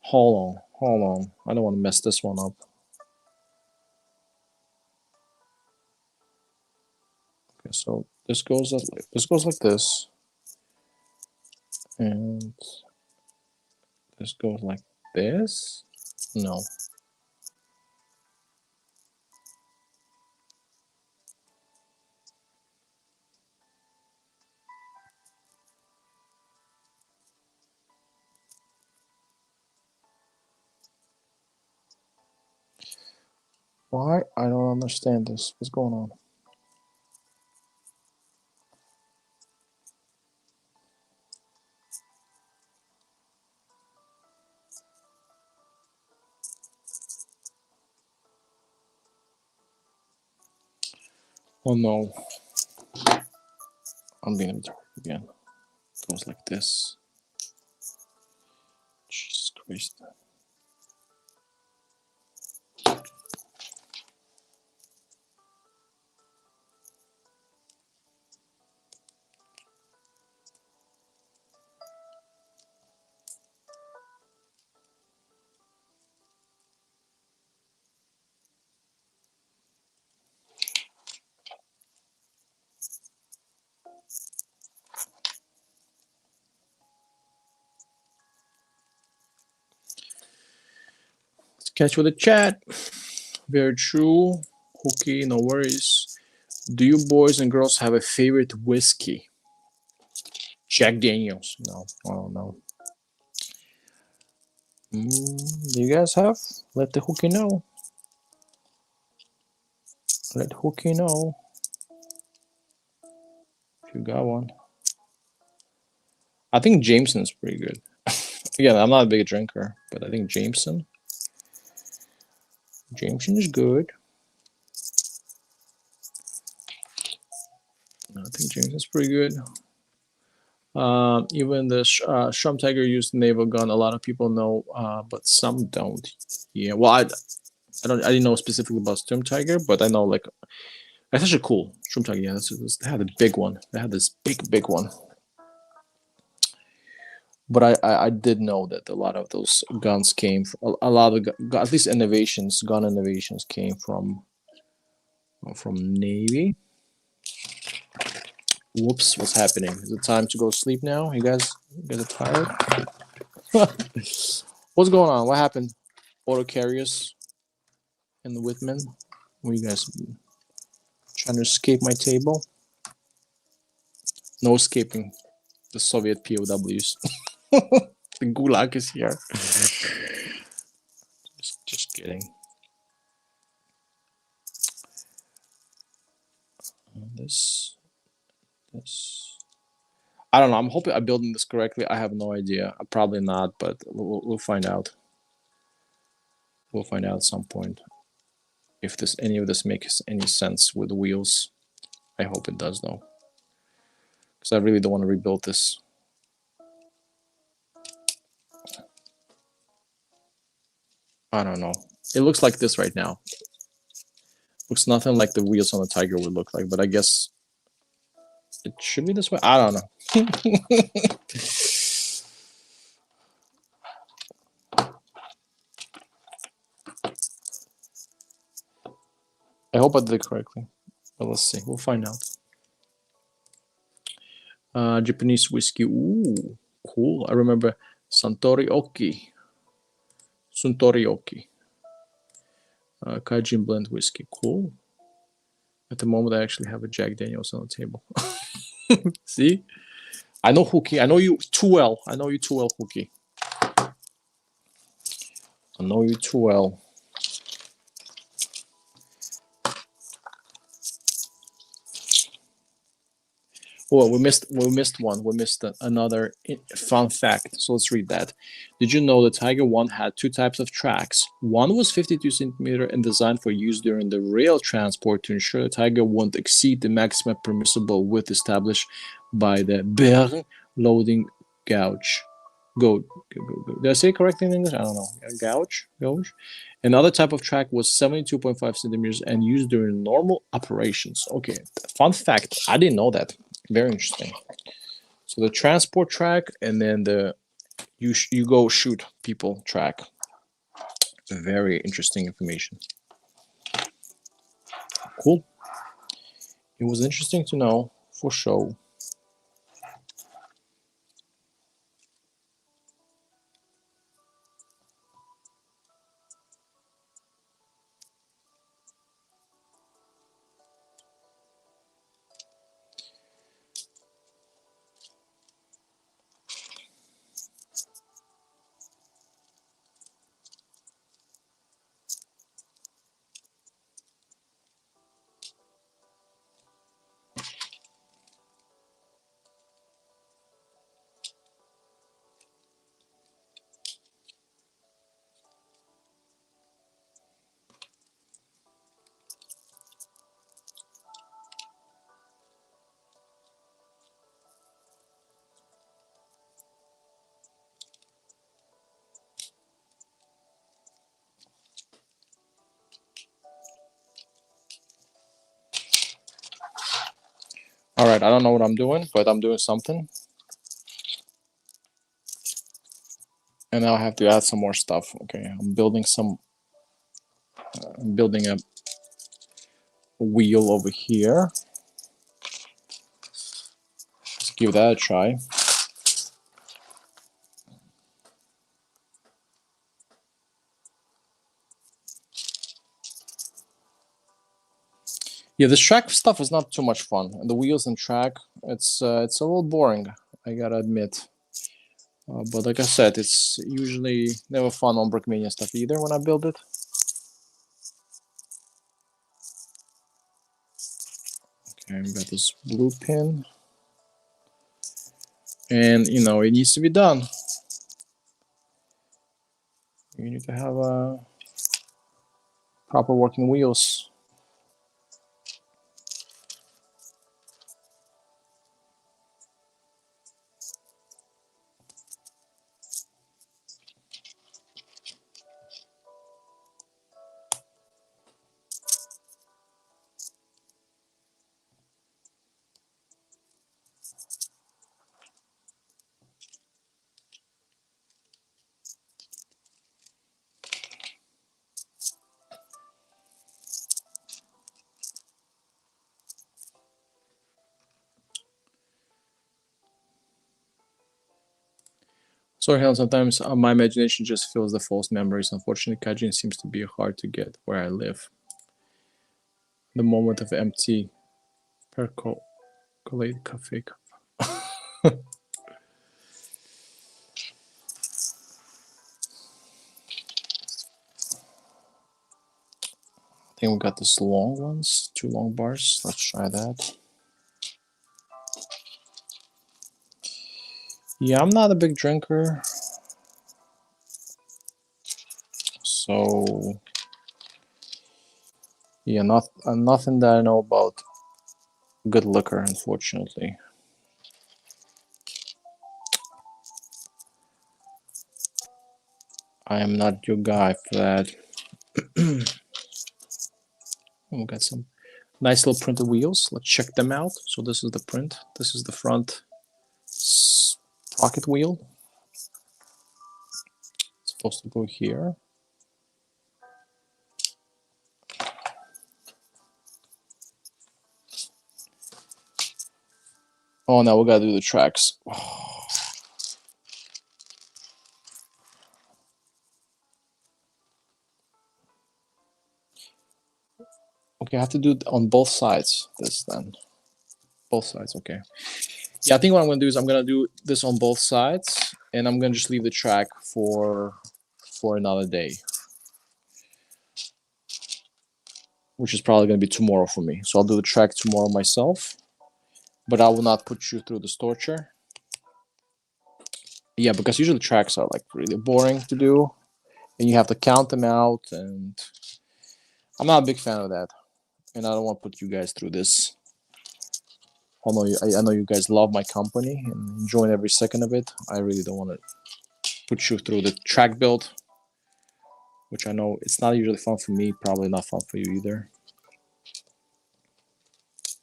Hold on. I don't want to mess this one up. Okay, so this goes like this, and this goes like this. No. Why? I don't understand this. What's going on? Oh no. I'm being retarded again. It goes like this. Jesus Christ. Let's catch with the chat. Very true. Okay, no worries. Do you boys and girls have a favorite whiskey? Jack Daniels. No, I don't know. Do you guys have? Let the hooky know. Let hooky know if you got one. I think Jameson's pretty good. Again, I'm not a big drinker, but I think Jameson is good. I think Jameson's pretty good. Even the Strum Tiger used naval gun. A lot of people know, but some don't. Yeah, well, I didn't know specifically about Strum Tiger, but I know like that's actually cool. Strum Tiger, yeah, they had a big one. They had this big one. But I did know that a lot of those guns came from, a lot of at least innovations, gun innovations came from Navy. Whoops, what's happening? Is it time to go sleep now? You guys are tired? What's going on? What happened? Auto carriers and the Whitman? Were you guys trying to escape my table? No escaping the Soviet POWs. The Gulag is here. Just kidding. This. I don't know. I'm hoping I'm building this correctly. I have no idea. Probably not, but we'll find out. We'll find out at some point if any of this makes any sense with the wheels. I hope it does, though, because I really don't want to rebuild this. I don't know. It looks like this right now. Looks nothing like the wheels on the Tiger would look like, but I guess it should be this way. I don't know. I hope I did it correctly, but let's see. We'll find out. Japanese whiskey. Ooh, cool. I remember Suntory Oki. Suntory Oki. Kajin blend whiskey. Cool. At the moment, I actually have a Jack Daniels on the table. See? I know Hookie. I know you too well. I know you too well, Hookie. I know you too well. Oh, we missed one. We missed another fun fact. So let's read that. Did you know the Tiger One had two types of tracks? One was 52 centimeter and designed for use during the rail transport to ensure the Tiger won't exceed the maximum permissible width established by the Bern loading gauge. Did I say it correctly in English? I don't know. Gauge. Another type of track was 72.5 centimeters and used during normal operations. Okay, fun fact. I didn't know that. Very interesting. So the transport track and then the you go shoot people track. Very interesting information. Cool. It was interesting to know for sure. All right, I don't know what I'm doing, but I'm doing something. And now I have to add some more stuff. Okay, I'm building a wheel over here. Let's give that a try. Yeah, this track stuff is not too much fun. And the wheels and track, it's a little boring, I gotta admit. But like I said, it's usually never fun on Brickmania stuff either when I build it. Okay, we got this blue pin. And, you know, it needs to be done. You need to have proper working wheels. Sorry, Helen, sometimes my imagination just fills the false memories. Unfortunately, Kajin seems to be hard to get where I live. The moment of empty percolate cafe cup. I think we got this long ones, 2 long bars. Let's try that. Yeah, I'm not a big drinker. So, yeah, nothing that I know about good liquor, unfortunately. I am not your guy for that. We got some nice little printed wheels. Let's check them out. So this is the print. This is the front sprocket wheel. It's supposed to go here. Oh, now we gotta do the tracks. Okay, I have to do it on both sides this then. Both sides, okay. Yeah, I think what I'm gonna do is I'm gonna do this on both sides, and I'm gonna just leave the track for another day, which is probably gonna be tomorrow for me. So I'll do the track tomorrow myself, but I will not put you through this torture. Yeah, because usually tracks are like really boring to do, and you have to count them out, and I'm not a big fan of that, and I don't want to put you guys through this. I know you guys love my company and enjoying every second of it. I really don't want to put you through the track build, which I know it's not usually fun for me, probably not fun for you either.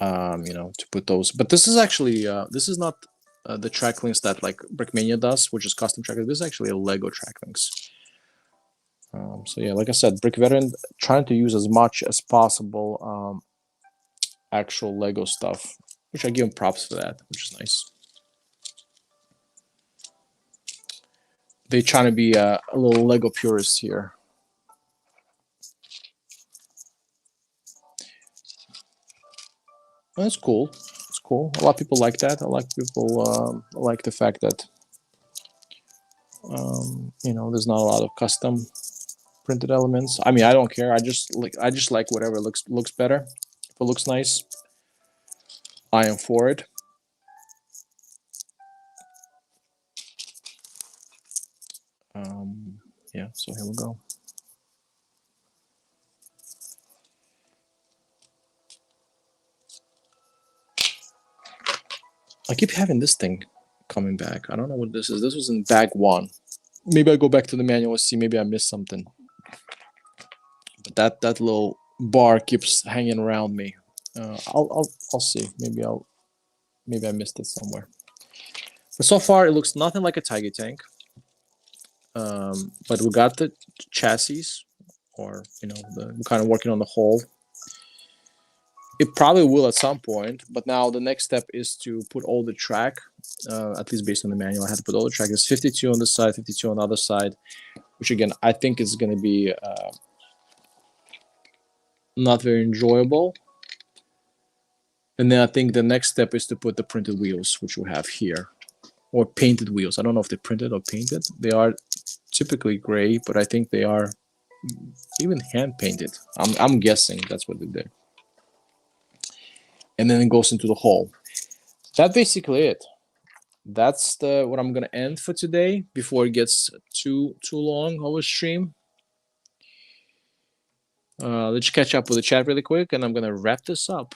To put those, but this is actually this is not the track links that like Brickmania does, which is custom track. This is actually a Lego track links. So yeah, like I said, Brick Veteran trying to use as much as possible actual Lego stuff, which I give them props for that, which is nice. They trying to be a little Lego purist here. That's cool. It's cool. A lot of people like that. A lot of people like the fact that there's not a lot of custom printed elements. I mean, I don't care. I just like whatever looks better. If it looks nice, I am for it. Yeah. So here we go. I keep having this thing coming back. I don't know what this is. This was in bag 1. Maybe I go back to the manual and see. Maybe I missed something. But that little bar keeps hanging around me. I'll see. Maybe I missed it somewhere. But so far, it looks nothing like a Tiger tank. But we got the chassis, or we're kind of working on the hull. It probably will at some point, but now the next step is to put all the track, at least based on the manual. I had to put all the track. There's 52 on this side, 52 on the other side, which again I think is going to be not very enjoyable. And then I think the next step is to put the printed wheels, which we have here, or painted wheels. I don't know if they're printed or painted. They are typically gray, but I think they are even hand painted. I'm guessing that's what they did. And then it goes into the hull. That's basically it. That's what I'm gonna end for today before it gets too long of a stream. Let's catch up with the chat really quick, and I'm gonna wrap this up.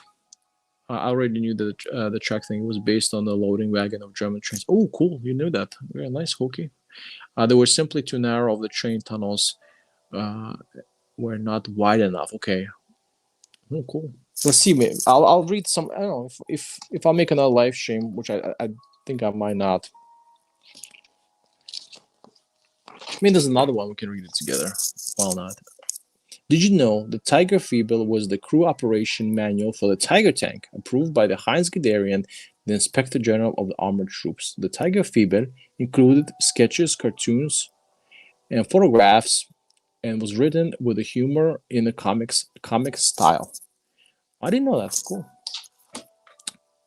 I already knew that the track thing was based on the loading wagon of German trains. Oh, cool! You knew that. Very nice, Hooky. They were simply too narrow. Of the train tunnels were not wide enough. Okay. Oh, cool. Let's see. I'll read some. I don't know if I'll make another live stream, which I think I might not. I mean, there's another one we can read it together. Why not? Did you know the Tiger Feeble was the crew operation manual for the Tiger tank, approved by the Heinz Guderian, the Inspector General of the Armored Troops? The Tiger Feeble included sketches, cartoons, and photographs, and was written with a humor in a comic style. I didn't know that. Cool.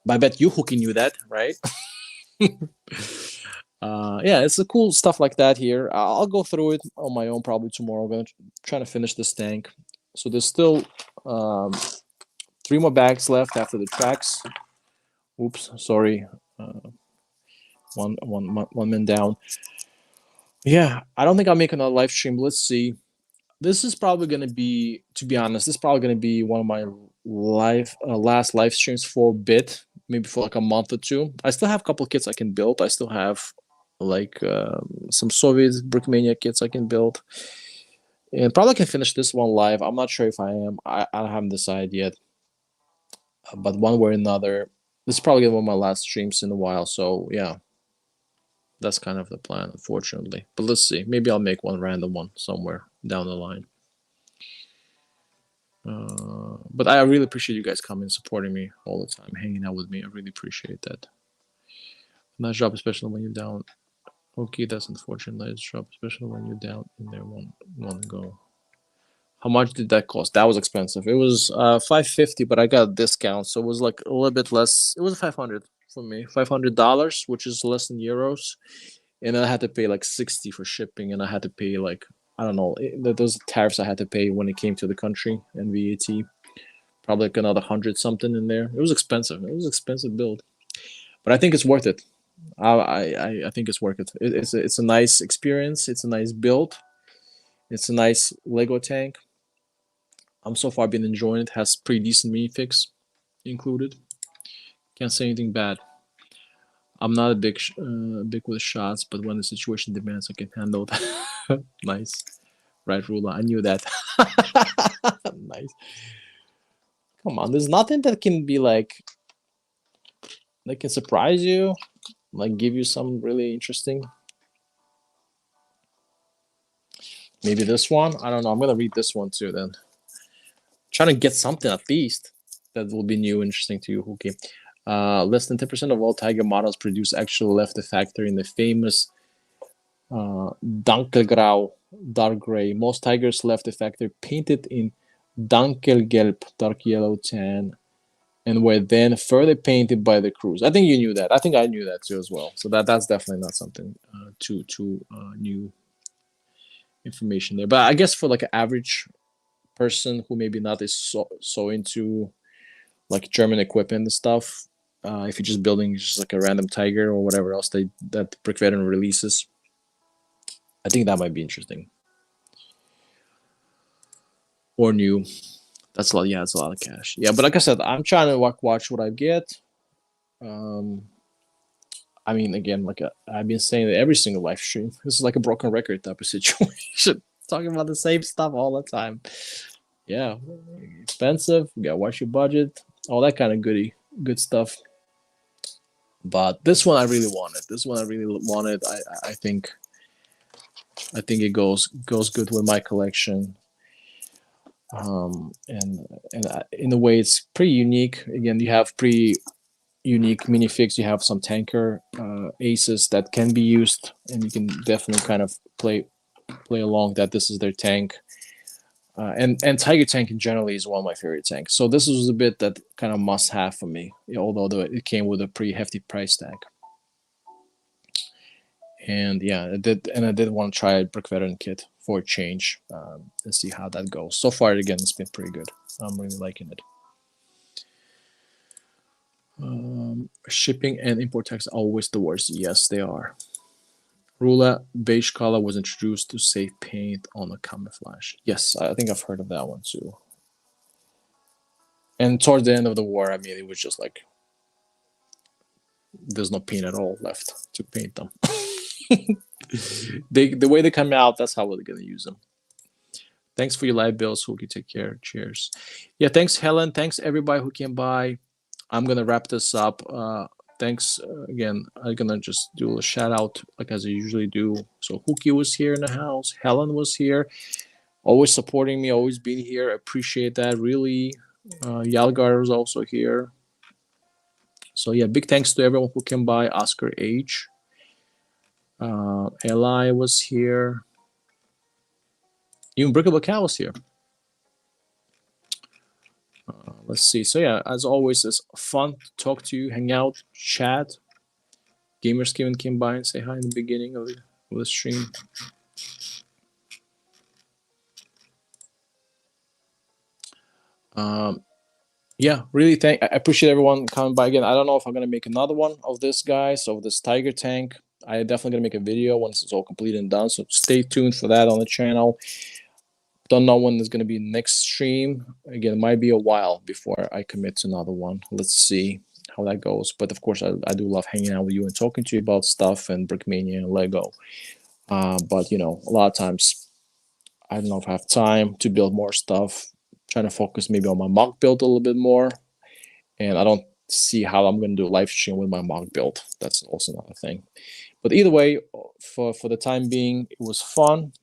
But I bet you Hooky knew that, right? Yeah, it's a cool stuff like that here. I'll go through it on my own probably tomorrow. I'm gonna try to finish this tank. So there's still um, 3 more bags left after the tracks. Oops, sorry. Uh, one man down. Yeah, I don't think I'll make another live stream. Let's see. This is probably gonna be, to be honest, this is probably gonna be one of my last live streams for a bit, maybe for like a month or two. I still have a couple kits I can build. I still have like some Soviet Brickmania kits I can build, and probably can finish this one live. I'm not sure if I am. I haven't decided yet, but one way or another, this is probably one of my last streams in a while. So yeah, that's kind of the plan, unfortunately. But let's see. Maybe I'll make one random one somewhere down the line. But I really appreciate you guys coming, supporting me all the time, hanging out with me. I really appreciate that. Nice job, especially when you're down. Okay, that's unfortunate. Nice job, especially when you're down in there one go. How much did that cost? That was expensive. It was 550, but I got a discount, so it was like a little bit less. It was 500 for me, $500, which is less than euros, and I had to pay like 60 for shipping, and I had to pay like, I don't know, those tariffs I had to pay when it came to the country and VAT. Probably like another 100 something in there. It was expensive. It was an expensive build, but I think it's worth it. I think it's worth it. It's a nice experience. It's a nice build. It's a nice Lego tank. I'm so far been enjoying it. Has pretty decent minifix included. Can't say anything bad. I'm not a big with shots, but when the situation demands, I can handle that. Nice, right, Rula? I knew that. Nice. Come on, there's nothing that can be like that can surprise you, like give you some really interesting. Maybe this one. I don't know. I'm gonna read this one too. Then trying to get something at least that will be new, interesting to you, Hooky. Less than 10% of all Tiger models produced actually left the factory in the famous Dunkelgrau, dark gray. Most Tigers left the factory painted in Dunkelgelb, dark yellow tan, and were then further painted by the crews. I think you knew that. I think I knew that too as well. So that's definitely not something too new information there. But I guess for like an average person who maybe not is so into like German equipment and stuff, if you're just building just like a random Tiger or whatever else that Brick Veteran releases, I think that might be interesting. Or new. That's a lot. Yeah, it's a lot of cash. Yeah, but like I said, I'm trying to watch what I get. I mean, again, like I've been saying that every single live stream. This is like a broken record type of situation. Talking about the same stuff all the time. Yeah, expensive. You gotta watch your budget. All that kind of good stuff. But this one I really wanted. This one I really wanted. I think it goes good with my collection. And in a way, it's pretty unique. Again, you have pretty unique minifigs. You have some tanker aces that can be used, and you can definitely kind of play along that this is their tank. And Tiger Tank in generally is one of my favorite tanks. So this was a bit that kind of must have for me, although it came with a pretty hefty price tag. And yeah, I did want to try a Brick Veteran kit for a change and see how that goes. So far, again, it's been pretty good. I'm really liking it. Shipping and import tax always the worst. Yes, they are. Rula beige color was introduced to save paint on the camouflage. Yes, I think I've heard of that one too. And towards the end of the war, I mean, it was just like there's no paint at all left to paint them. The way they come out, that's how we're gonna use them. Thanks for your live bills, Hooky. Take care. Cheers. Yeah, thanks, Helen. Thanks everybody who came by. I'm gonna wrap this up. Thanks again. I'm gonna just do a shout out like as I usually do. So Hooky was here in the house. Helen was here. always supporting me, always being here. I appreciate that. Really, Yalgar is also here. So yeah, big thanks to everyone who came by. Oscar H. Eli was here. Even Brickable Cow was here. Let's see. So yeah, as always, it's fun to talk to you, hang out, chat. Gamers came by and say hi in the beginning of the stream. Yeah, really I appreciate everyone coming by again. I don't know if I'm gonna make another one of this, guys, of this Tiger tank. I definitely gonna make a video once it's all complete and done. So stay tuned for that on the channel. Don't know when there's gonna be next stream. Again, it might be a while before I commit to another one. Let's see how that goes. But of course, I do love hanging out with you and talking to you about stuff and Brickmania and Lego. But you know, a lot of times I don't know if I have time to build more stuff. Trying to focus maybe on my mock build a little bit more, and I don't see how I'm going to do a live stream with my mock build. That's also another thing. But either way, for the time being, it was fun.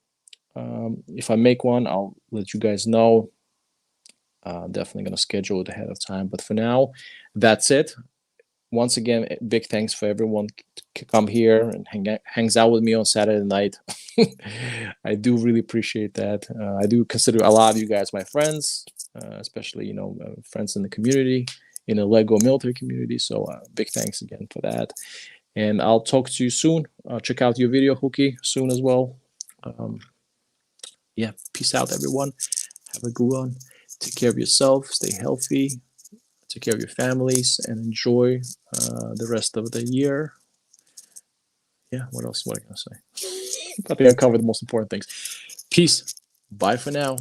If I make one, I'll let you guys know. Definitely going to schedule it ahead of time. But for now, that's it. Once again, big thanks for everyone to come here and hangs out with me on Saturday night. I do really appreciate that. I do consider a lot of you guys my friends, especially friends in the community, in the Lego military community. So big thanks again for that. And I'll talk to you soon. Check out your video, Hookie, soon as well. Yeah, peace out, everyone. Have a good one. Take care of yourself. Stay healthy. Take care of your families and enjoy the rest of the year. Yeah, what else? What am I going to say? I think I covered the most important things. Peace. Bye for now.